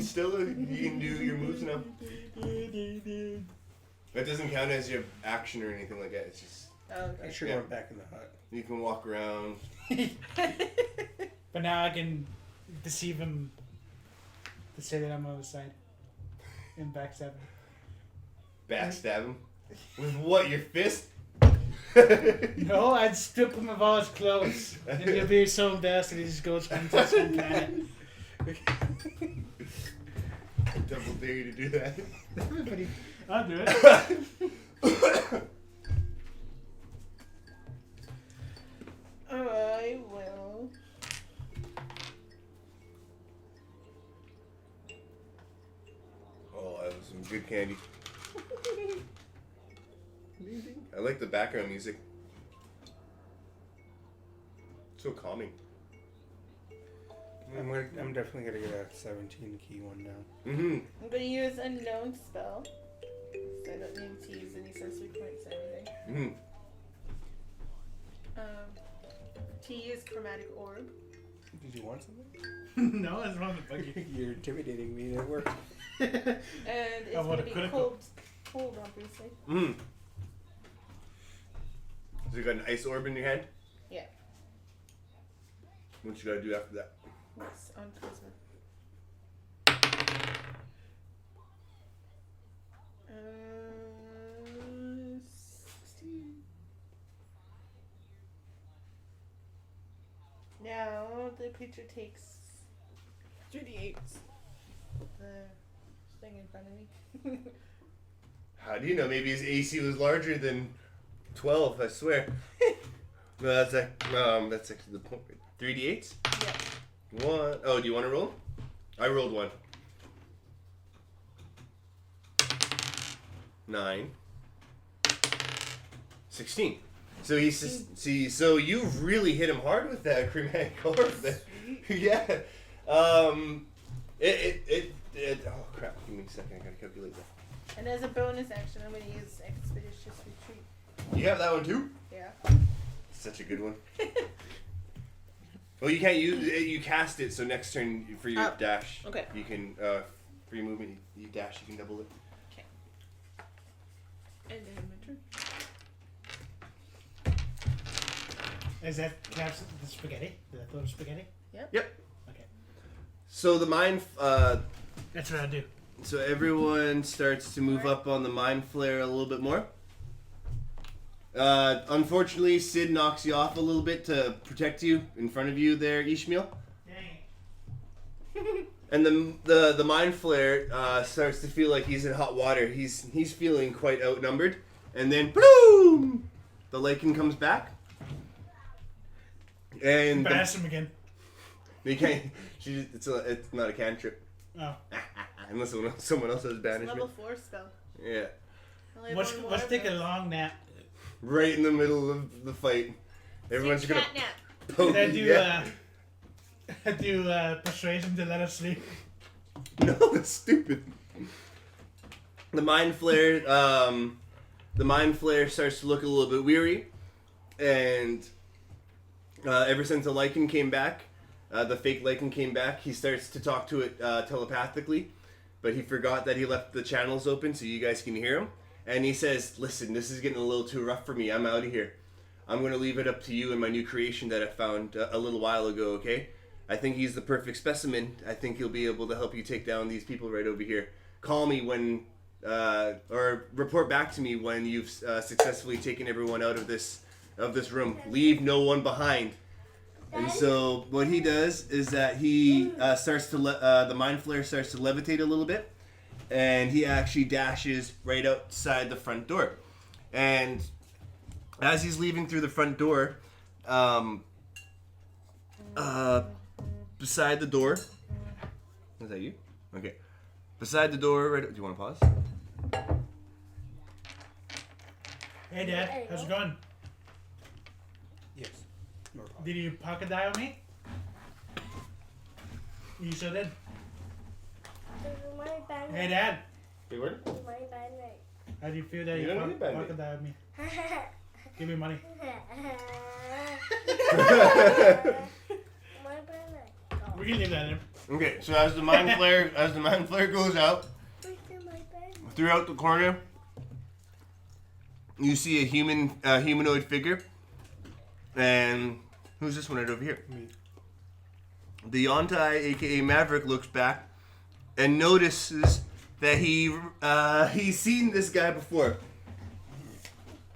Speaker 1: Stella, you can do your moves now. That doesn't count as your action or anything like that. It's just
Speaker 4: Oh,
Speaker 3: I
Speaker 4: okay.
Speaker 3: sure
Speaker 1: Yeah.
Speaker 3: went back in the hut.
Speaker 1: you can walk around.
Speaker 2: But now I can deceive him to say that I'm on his side. And backstab him.
Speaker 1: Backstab him. With what? Your fist?
Speaker 2: No, I'd strip him of all his clothes. And he'll be so embarrassed that he just goes from his own planet.
Speaker 1: I double dare you to do that.
Speaker 2: Everybody, I'll do it.
Speaker 4: I will.
Speaker 1: Oh, that was some good candy. I like the background music. So calming.
Speaker 3: I'm definitely gonna get a 17 key one now.
Speaker 1: Mm-hmm.
Speaker 4: I'm gonna use a known spell. So I don't need to use any sensory points or anything.
Speaker 1: Mm-hmm.
Speaker 4: To use chromatic orb.
Speaker 3: Did you want something?
Speaker 2: No, that's wrong with Buggy.
Speaker 3: You're intimidating me. It worked.
Speaker 4: And it's
Speaker 2: I want
Speaker 4: gonna
Speaker 2: a
Speaker 4: be
Speaker 2: critical.
Speaker 4: cold obviously.
Speaker 1: Mm. So you got an ice orb in your hand?
Speaker 4: Yeah.
Speaker 1: What you gotta do after that?
Speaker 4: Yes, on charisma. 16. Now the creature takes 3d8. The thing in front of me.
Speaker 1: How do you know? Maybe his AC was larger than 12, I swear. No, that's actually the point. 3d8s?
Speaker 4: Yeah.
Speaker 1: One. Oh, do you want to roll? I rolled one. 9. 16. So so you really hit him hard with that chromatic orb. Yeah. Oh crap! Give me a second. I gotta calculate that.
Speaker 4: And as a bonus action, I'm going to use Expeditious Retreat.
Speaker 1: You have that one too?
Speaker 4: Yeah.
Speaker 1: Such a good one. Well, you can't use it. You cast it, so next turn for your dash,
Speaker 4: okay.
Speaker 1: you can for your movement, you dash. You can double it.
Speaker 4: Okay. And then my turn.
Speaker 2: Is that can I have the spaghetti? The throw of spaghetti?
Speaker 1: Yep.
Speaker 2: Okay.
Speaker 1: So the mind.
Speaker 2: That's what I do.
Speaker 1: So everyone starts to move up on the mind flare a little bit more. Unfortunately, Sid knocks you off a little bit to protect you in front of you there, Ishmael.
Speaker 2: Dang
Speaker 1: And the mind flare starts to feel like he's in hot water. He's feeling quite outnumbered. And then boom, the lichen comes back. And
Speaker 2: Bash him again.
Speaker 1: you can't. It's not a cantrip.
Speaker 2: Oh.
Speaker 1: Unless someone else has
Speaker 4: It's
Speaker 1: banishment.
Speaker 4: level 4 spell.
Speaker 1: Yeah.
Speaker 4: Only
Speaker 2: Let's
Speaker 4: one more
Speaker 2: take a
Speaker 4: of
Speaker 2: long nap.
Speaker 1: Right in the middle of the fight. Everyone's
Speaker 4: Take
Speaker 1: gonna
Speaker 4: cat nap.
Speaker 1: poke.
Speaker 2: Did I do
Speaker 1: Yeah.
Speaker 2: persuasion to let us sleep?
Speaker 1: No, that's stupid. The mind flare starts to look a little bit weary, and ever since the lichen came back, the fake lichen came back, he starts to talk to it telepathically, but he forgot that he left the channels open so you guys can hear him. And he says, "Listen, this is getting a little too rough for me. I'm out of here. I'm going to leave it up to you and my new creation that I found a little while ago, okay? I think he's the perfect specimen. I think he'll be able to help you take down these people right over here. Call me when, or report back to me when you've successfully taken everyone out of this room. Leave no one behind." And so what he does is that he starts to the mind flare starts to levitate a little bit, and he actually dashes right outside the front door. And as he's leaving through the front door, beside the door, is that you? Okay. Beside the door, right. Do you want to pause?
Speaker 2: Hey, Dad. How's it going?
Speaker 3: Yes. No problem.
Speaker 2: Did you pocket dial me? You sure did.
Speaker 5: My bad.
Speaker 2: Hey, Dad.
Speaker 1: Hey, where?
Speaker 5: My bad night.
Speaker 2: How do you feel that
Speaker 1: You
Speaker 2: you
Speaker 1: don't need that,
Speaker 2: pocket dialed me? Give me money.
Speaker 5: My banana.
Speaker 2: We can leave that in.
Speaker 1: Okay, so as the mind flare goes out,
Speaker 5: Where's my banana?
Speaker 1: throughout the corner, you see a humanoid figure. And who's this one right over here?
Speaker 3: Me.
Speaker 1: The Yontai, aka Maverick, looks back and notices that he's seen this guy before.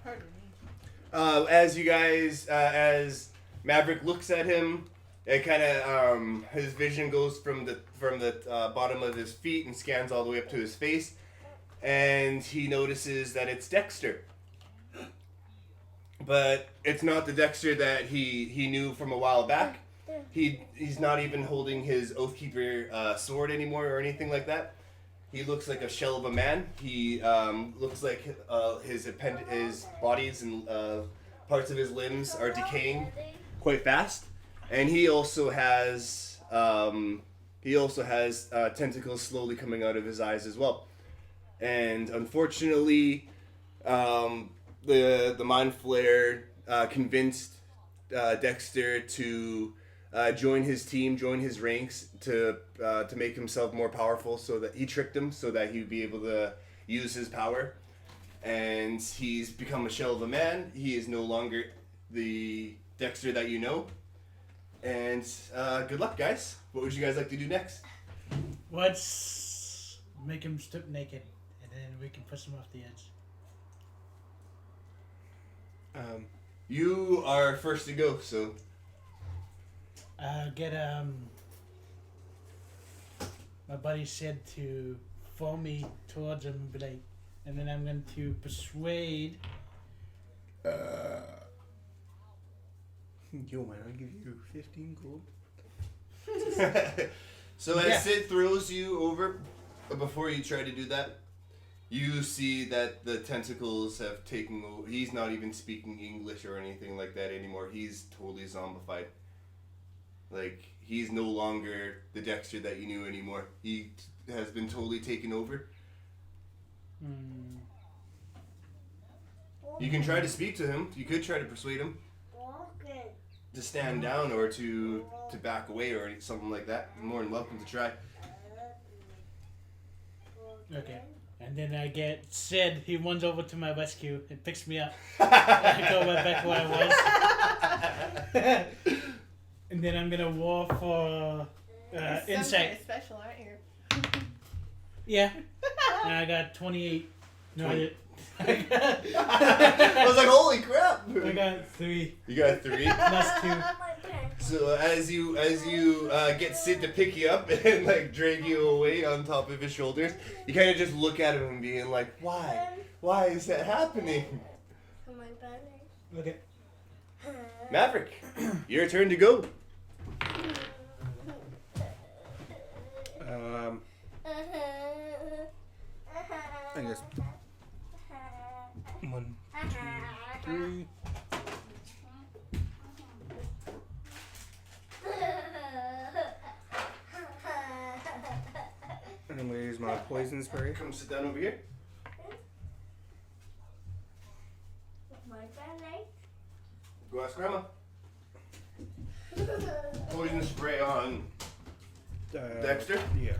Speaker 4: Pardon me.
Speaker 1: As Maverick looks at him, it kind of his vision goes from the bottom of his feet and scans all the way up to his face, and he notices that it's Dexter. But it's not the Dexter that he knew from a while back. He's not even holding his Oathkeeper sword anymore or anything like that. He looks like a shell of a man. He looks like his bodies and parts of his limbs are decaying quite fast, and he also has tentacles slowly coming out of his eyes as well. And unfortunately, the Mind Flayer convinced Dexter to join his team, join his ranks to make himself more powerful. So that he tricked him, so that he'd be able to use his power. And he's become a shell of a man. He is no longer the Dexter that you know. And good luck, guys. What would you guys like to do next?
Speaker 2: Let's make him strip naked, and then we can push him off the edge.
Speaker 1: You are first to go, so
Speaker 2: Get my buddy said to follow me towards him and be like, and then I'm going to persuade.
Speaker 3: Yo, man, I'll give you 15 gold.
Speaker 1: so as
Speaker 2: Yeah.
Speaker 1: Sid throws you over, but before you try to do that, you see that the tentacles have taken over. He's not even speaking English or anything like that anymore. He's totally zombified. Like, he's no longer the Dexter that you knew anymore. He has been totally taken over. You can try to speak to him. You could try to persuade him
Speaker 5: Walking.
Speaker 1: to stand down or to back away or something like that. You're more than welcome to try.
Speaker 2: Okay. And then I get Sid. He runs over to my rescue and picks me up. I go right back where I was. And then I'm gonna roll for
Speaker 4: You're some
Speaker 2: insight.
Speaker 4: kind of special, aren't you?
Speaker 2: Yeah. And I got 28. No, I
Speaker 1: 20. I was like, holy crap!
Speaker 2: got 3
Speaker 1: You got 3.
Speaker 2: plus 2.
Speaker 5: My pants.
Speaker 1: So as you get Sid to pick you up and like drag you away on top of his shoulders, you kind of just look at him and being like, why is that happening?
Speaker 5: My banana.
Speaker 2: Okay.
Speaker 1: Maverick, your turn to go.
Speaker 3: I guess 1, 2, 3. And I'm gonna use my poison spray.
Speaker 1: Come sit down over here.
Speaker 5: My banana.
Speaker 1: Go ask Grandma. Poison spray on Dexter.
Speaker 3: Yeah.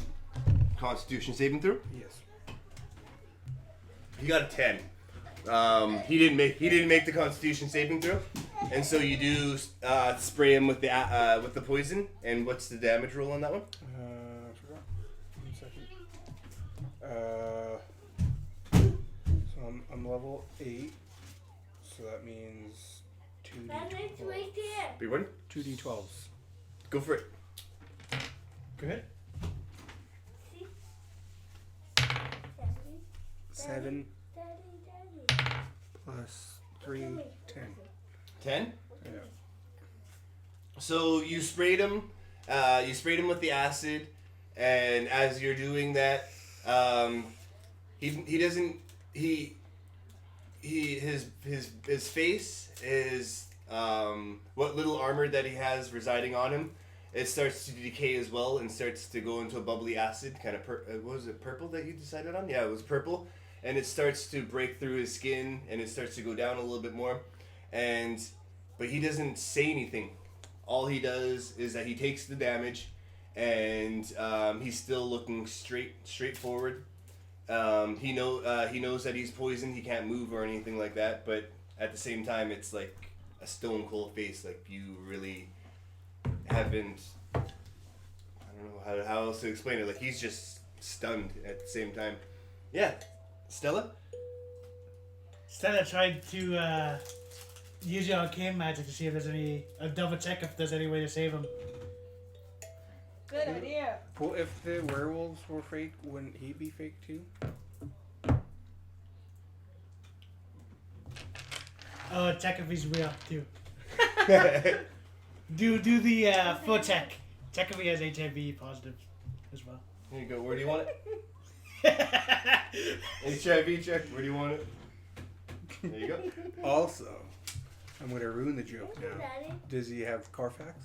Speaker 1: Constitution saving throw.
Speaker 3: Yes.
Speaker 1: He got a 10. He didn't make the Constitution saving throw, and so you do spray him with the poison. And what's the damage roll on that one?
Speaker 3: I forgot. 1 second. So I'm level 8. So that means
Speaker 5: Banana's
Speaker 3: 2d12.
Speaker 5: right there.
Speaker 1: Big one.
Speaker 3: 2d12s.
Speaker 1: Go for it.
Speaker 2: Go ahead.
Speaker 3: 7
Speaker 5: Daddy.
Speaker 3: plus 3, 10.
Speaker 1: 10.
Speaker 3: Yeah.
Speaker 1: So you sprayed him. You sprayed him with the acid, and as you're doing that, he doesn't his face is what little armor that he has residing on him. It starts to decay as well and starts to go into a bubbly acid, kind of what was it, purple that you decided on? Yeah, it was purple, and it starts to break through his skin and it starts to go down a little bit more, but but he doesn't say anything. All he does is that he takes the damage, and he's still looking straight forward. He knows that he's poisoned. He can't move or anything like that. But at the same time, it's like a stone cold face. Like you really haven't. I don't know how else to explain it. Like he's just stunned at the same time. Yeah, Stella.
Speaker 2: Stella tried to use your arcane magic to see if there's a double check if there's any way to save him.
Speaker 4: Good idea.
Speaker 3: Well, if the werewolves were fake, wouldn't he be fake too?
Speaker 2: Oh, check if he's real too. do the full check. Check if he has HIV positive as well.
Speaker 1: Here you go. Where do you want it? HIV check. Where do you want it? There you go.
Speaker 3: Also, I'm gonna ruin the joke
Speaker 5: Thank you,
Speaker 3: now.
Speaker 5: Daddy.
Speaker 3: Does he have Carfax?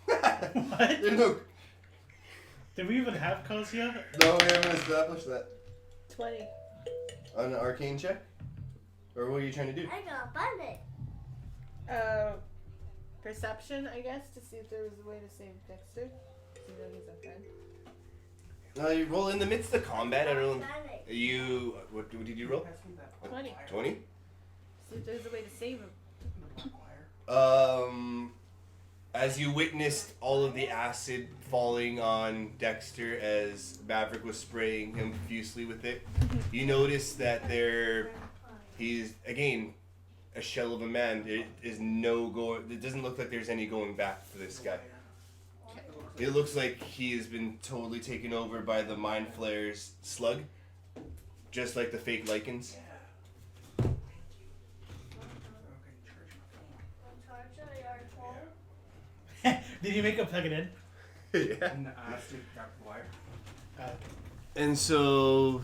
Speaker 2: What?
Speaker 1: There's no.
Speaker 2: Did we even have calls here?
Speaker 1: No, we haven't established that.
Speaker 4: 20.
Speaker 1: On an arcane check? Or what are you trying to do?
Speaker 5: I got a bunny.
Speaker 4: Perception, I guess, to see if there was a way to save Dexter. You know he's a friend.
Speaker 1: Well, in the midst of combat, I don't know.
Speaker 5: Bunny.
Speaker 1: You. What did you roll?
Speaker 4: 20.
Speaker 1: 20?
Speaker 4: See if there's a way to save him.
Speaker 1: As you witnessed all of the acid falling on Dexter as Maverick was spraying him profusely with it, you notice that he's, again, a shell of a man. It doesn't look like there's any going back for this guy. It looks like he has been totally taken over by the Mind Flayer's slug, just like the fake lichens.
Speaker 2: Did you make him plug it in?
Speaker 1: Yeah.
Speaker 3: And the wire.
Speaker 1: And so,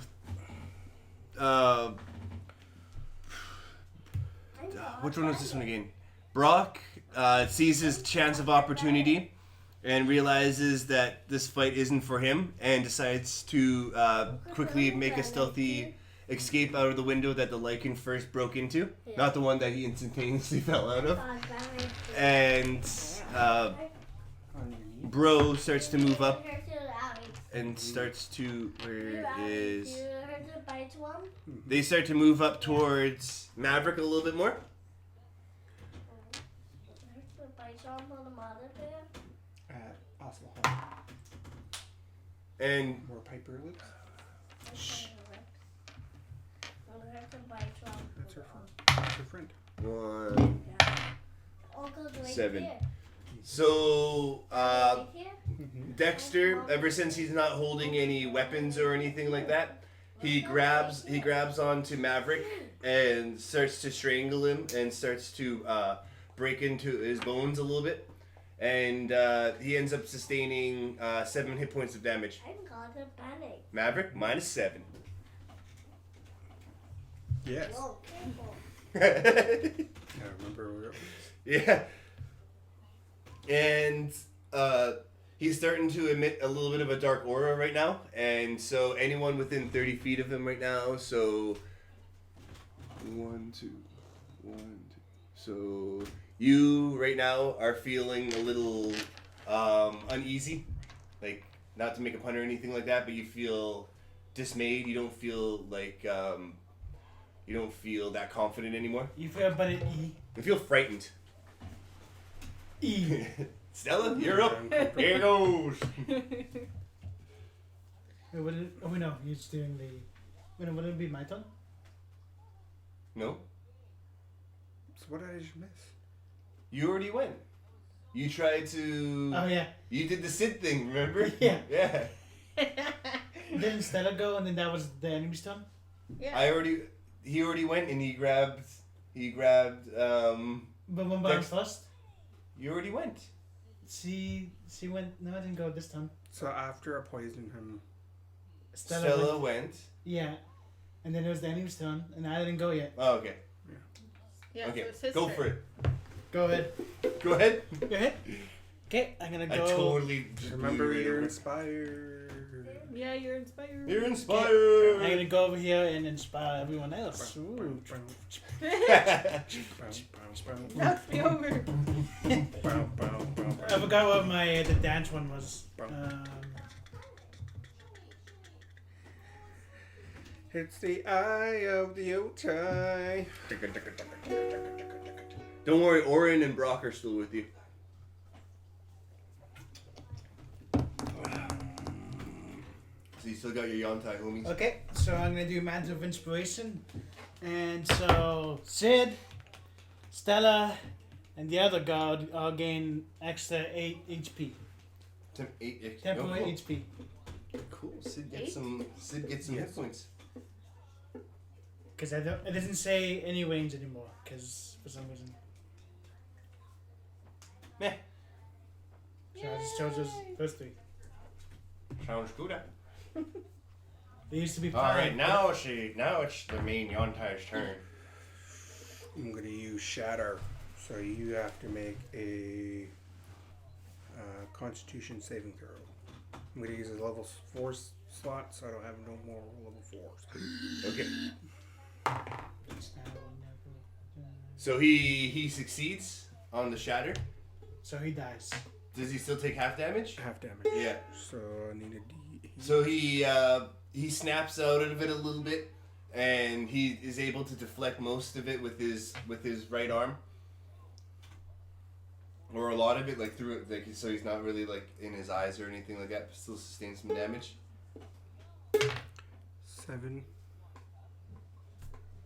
Speaker 1: which one was this one again? Brock sees his chance of opportunity and realizes that this fight isn't for him and decides to quickly make a stealthy escape out of the window that the lichen first broke into.
Speaker 5: Yeah.
Speaker 1: Not the one that he instantaneously fell out of.
Speaker 5: Bunny.
Speaker 1: And Bro starts to move up and starts to, where is...
Speaker 5: You heard the bite one?
Speaker 1: They start to move up towards Maverick a little bit more.
Speaker 5: Heard the bite one on the mother there?
Speaker 3: At Oswald Hall.
Speaker 1: And
Speaker 3: Where Piper lives.
Speaker 5: Heard the bite one.
Speaker 3: That's her friend. That's her friend.
Speaker 1: 1,
Speaker 5: Oh, goes right
Speaker 1: 7.
Speaker 5: here.
Speaker 1: So,
Speaker 5: Right here?
Speaker 1: Dexter, ever since he's not holding any weapons or anything like that, he grabs onto Maverick and starts to strangle him and starts to break into his bones a little bit, and he ends up sustaining 7 hit points of damage.
Speaker 5: I got a panic.
Speaker 1: Maverick -7.
Speaker 3: Yes.
Speaker 5: Whoa, careful.
Speaker 3: I remember where it was.
Speaker 1: Yeah. And he's starting to emit a little bit of a dark aura right now, and so anyone within 30 feet of him right now, so 1, 2, 1, 2. So you right now are feeling a little uneasy, like not to make a pun or anything like that, but you feel dismayed. You don't feel like you don't feel that confident anymore.
Speaker 2: You feel but it
Speaker 1: You feel frightened.
Speaker 2: E.
Speaker 1: Stella, you're up. Here goes.
Speaker 2: Oh, no, he's doing the. Would it be my turn?
Speaker 1: No,
Speaker 3: So what did I just miss?
Speaker 1: you already went. You tried to.
Speaker 2: Oh, yeah.
Speaker 1: You did the Sid thing, remember?
Speaker 2: Yeah.
Speaker 1: Yeah.
Speaker 2: Didn't Stella go and then that was the enemy's turn?
Speaker 4: Yeah.
Speaker 1: He already went and he grabbed.
Speaker 2: But when I was first,
Speaker 1: You already went.
Speaker 2: she went. No, I didn't go this time.
Speaker 3: So after I poisoned him,
Speaker 1: Stella went.
Speaker 2: Yeah. And then it was the enemy's turn, and I didn't go yet.
Speaker 1: Oh, okay.
Speaker 4: Yeah,
Speaker 1: Okay.
Speaker 4: so it's his
Speaker 1: Go
Speaker 4: turn.
Speaker 1: for it.
Speaker 2: Go ahead.
Speaker 1: Go ahead.
Speaker 2: Go ahead. Okay, I'm gonna
Speaker 1: I
Speaker 2: go.
Speaker 1: totally just
Speaker 3: remember
Speaker 1: blew you
Speaker 3: you're
Speaker 1: right
Speaker 3: inspired.
Speaker 4: Yeah, you're inspired.
Speaker 1: You're inspired.
Speaker 2: I'm gonna go over here and inspire everyone else. Ooh.
Speaker 4: Knocks me over.
Speaker 2: I forgot what my the dance one was.
Speaker 3: It's the eye of the Otai.
Speaker 1: Don't worry, Orin and Brock are still with you. So you still got your Yontai homies.
Speaker 2: Okay, so I'm gonna do Mantle of Inspiration, and so Sid, Stella, and the other god all gain extra 8 HP. Temporary HP.
Speaker 1: Cool. Sid gets some hit points.
Speaker 2: Because it doesn't say any range anymore. Because for some reason.
Speaker 1: Meh.
Speaker 2: So I just chose those 3.
Speaker 1: Sounds good.
Speaker 2: They used to be 5.
Speaker 1: All right, now it's the main Yontai's turn.
Speaker 3: I'm gonna use Shatter, so you have to make a Constitution saving throw. I'm gonna use a level 4 slot, so I don't have no more level 4s.
Speaker 1: Okay. So he succeeds on the shatter.
Speaker 2: So he dies.
Speaker 1: Does he still take half damage?
Speaker 3: Half damage.
Speaker 1: Yeah.
Speaker 3: So I need a D.
Speaker 1: So he snaps out of it a little bit, and he is able to deflect most of it with his right arm, or a lot of it, like through it, like so he's not really like in his eyes or anything like that, but still sustains some damage.
Speaker 3: 7,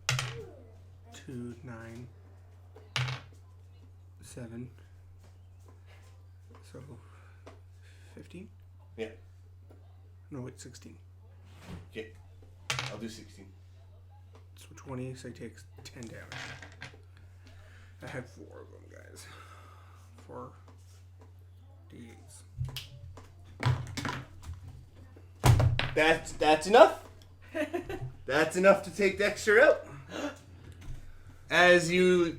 Speaker 3: 2, 9, 7. So 15?
Speaker 1: Yeah.
Speaker 3: No, wait, 16.
Speaker 1: Okay, I'll do 16.
Speaker 3: So 20, so he takes 10 damage. I had 4 of them, guys. 4 D8s.
Speaker 1: That's enough. That's enough to take Dexter out. As you're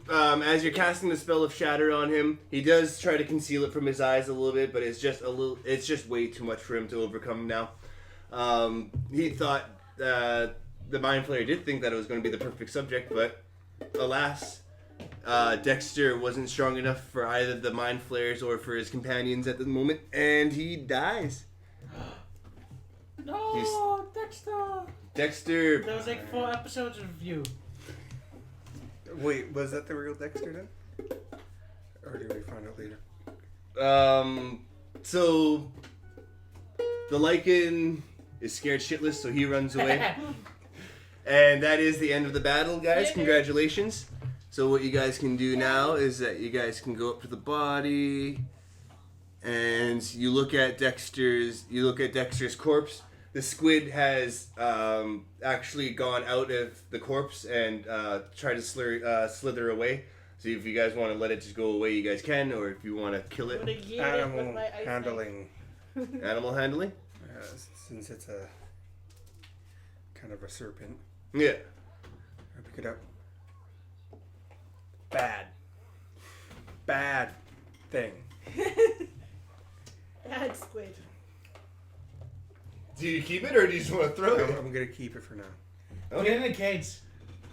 Speaker 1: casting the spell of Shatter on him, he does try to conceal it from his eyes a little bit, but it's just way too much for him to overcome now. He thought the Mind Flayer did think that it was going to be the perfect subject, but alas, Dexter wasn't strong enough for either the Mind Flayers or for his companions at the moment, and he dies.
Speaker 2: No, Dexter!
Speaker 1: Dexter.
Speaker 2: There was like 4 episodes of you.
Speaker 3: Wait, was that the real Dexter then? Or did we find out later?
Speaker 1: So the Lycan is scared shitless, so he runs away. And that is the end of the battle, guys. Congratulations. So what you guys can do now is that you guys can go up to the body and you look at Dexter's corpse. The squid has actually gone out of the corpse and tried to slither away. So if you guys want to let it just go away, you guys can, or if you want to kill it.
Speaker 3: Animal handling.
Speaker 1: Animal handling?
Speaker 3: Since it's a kind of a serpent.
Speaker 1: Yeah.
Speaker 3: I pick it up. Bad thing.
Speaker 4: Bad squid.
Speaker 1: Do you keep it or do you just want to throw it?
Speaker 3: I'm gonna keep it for now.
Speaker 2: Put it in the cage.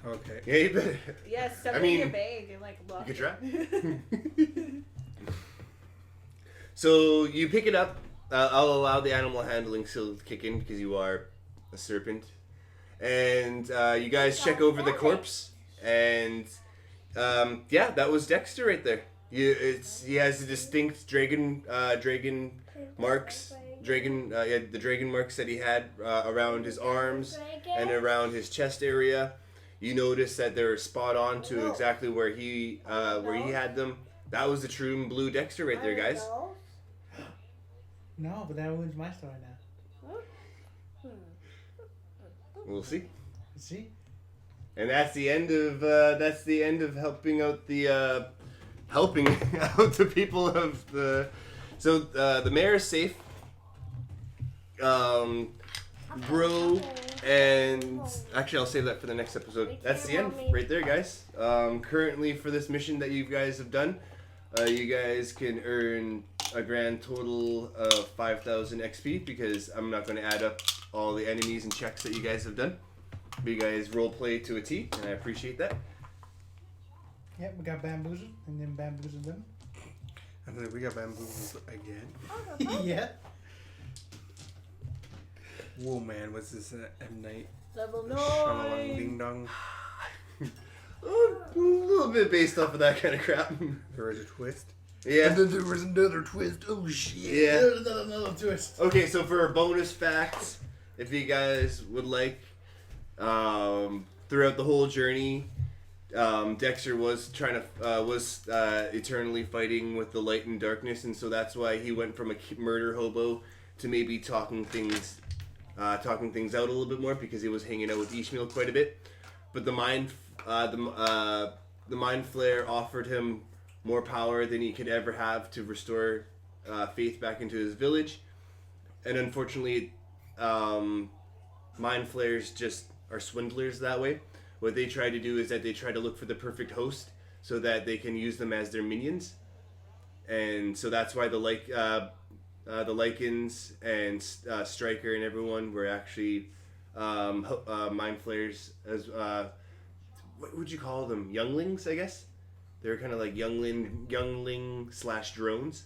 Speaker 3: Okay.
Speaker 1: Yeah, you better.
Speaker 4: Yes, stuff
Speaker 1: I
Speaker 4: it
Speaker 1: mean,
Speaker 4: in your bag and like lock
Speaker 1: You could
Speaker 4: it.
Speaker 1: try. So you pick it up. I'll allow the animal handling still to kick in because you are a serpent. And you guys check over the corpse. And yeah, that was Dexter right there. He has a distinct dragon marks. The dragon marks that he had around his arms and around his chest area. You notice that they're spot on to exactly where he had them. That was the true blue Dexter right there, guys.
Speaker 2: No, but that ruins my story now.
Speaker 1: We'll see.
Speaker 2: See?
Speaker 1: And that's the end of helping out the people of the. So the mayor is safe. Bro, and actually I'll save that for the next episode. That's the end right there, guys. Currently for this mission that you guys have done, you guys can earn a grand total of 5,000 XP because I'm not going to add up all the enemies and checks that you guys have done. But you guys roleplay to a T, and I appreciate that.
Speaker 2: Yep, we got bamboozled and then bamboozled them.
Speaker 3: And then we got bamboozled again.
Speaker 2: Yeah.
Speaker 3: Whoa, man, what's this M Night?
Speaker 4: Level
Speaker 3: Shyamalan
Speaker 4: 9.
Speaker 3: Ding Dong.
Speaker 1: A little bit based off of that kind of crap.
Speaker 3: There was a twist.
Speaker 1: Yeah.
Speaker 3: And then there was another twist. Oh shit.
Speaker 1: Yeah.
Speaker 2: Another twist.
Speaker 1: Okay, so for bonus facts, if you guys would like, throughout the whole journey, Dexter was trying to eternally fighting with the light and darkness, and so that's why he went from a murder hobo to maybe talking things out a little bit more because he was hanging out with Ishmael quite a bit. But the mind flare offered him more power than he could ever have to restore faith back into his village, and unfortunately, mind flares just are swindlers that way. What they try to do is that they try to look for the perfect host so that they can use them as their minions, and so that's why the Lycans and Stryker and everyone were actually mind flayers as what would you call them? Younglings, I guess. They were kind of like youngling / drones.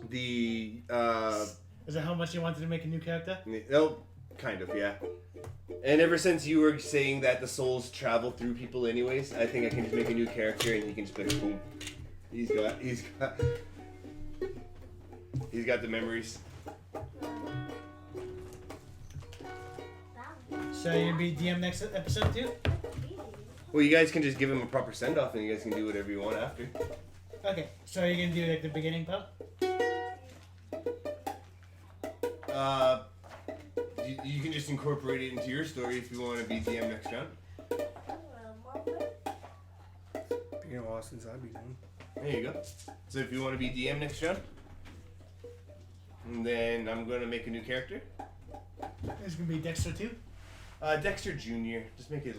Speaker 1: The
Speaker 2: Is that how much you wanted to make a new character?
Speaker 1: oh, kind of, yeah. And ever since you were saying that the souls travel through people anyways, I think I can just make a new character and he can just be like, boom. He's got the memories.
Speaker 2: So you'll be DM next episode too?
Speaker 1: Well, you guys can just give him a proper send off and you guys can do whatever you want after.
Speaker 2: Okay, so you're gonna do like the beginning part?
Speaker 1: You can just incorporate it into your story if you want to be DM next round.
Speaker 3: Been a while since I've been done.
Speaker 1: There you go. So if you want to be DM next round, and then I'm going to make a new character.
Speaker 2: It's gonna be Dexter too?
Speaker 1: Dexter Jr. Just make it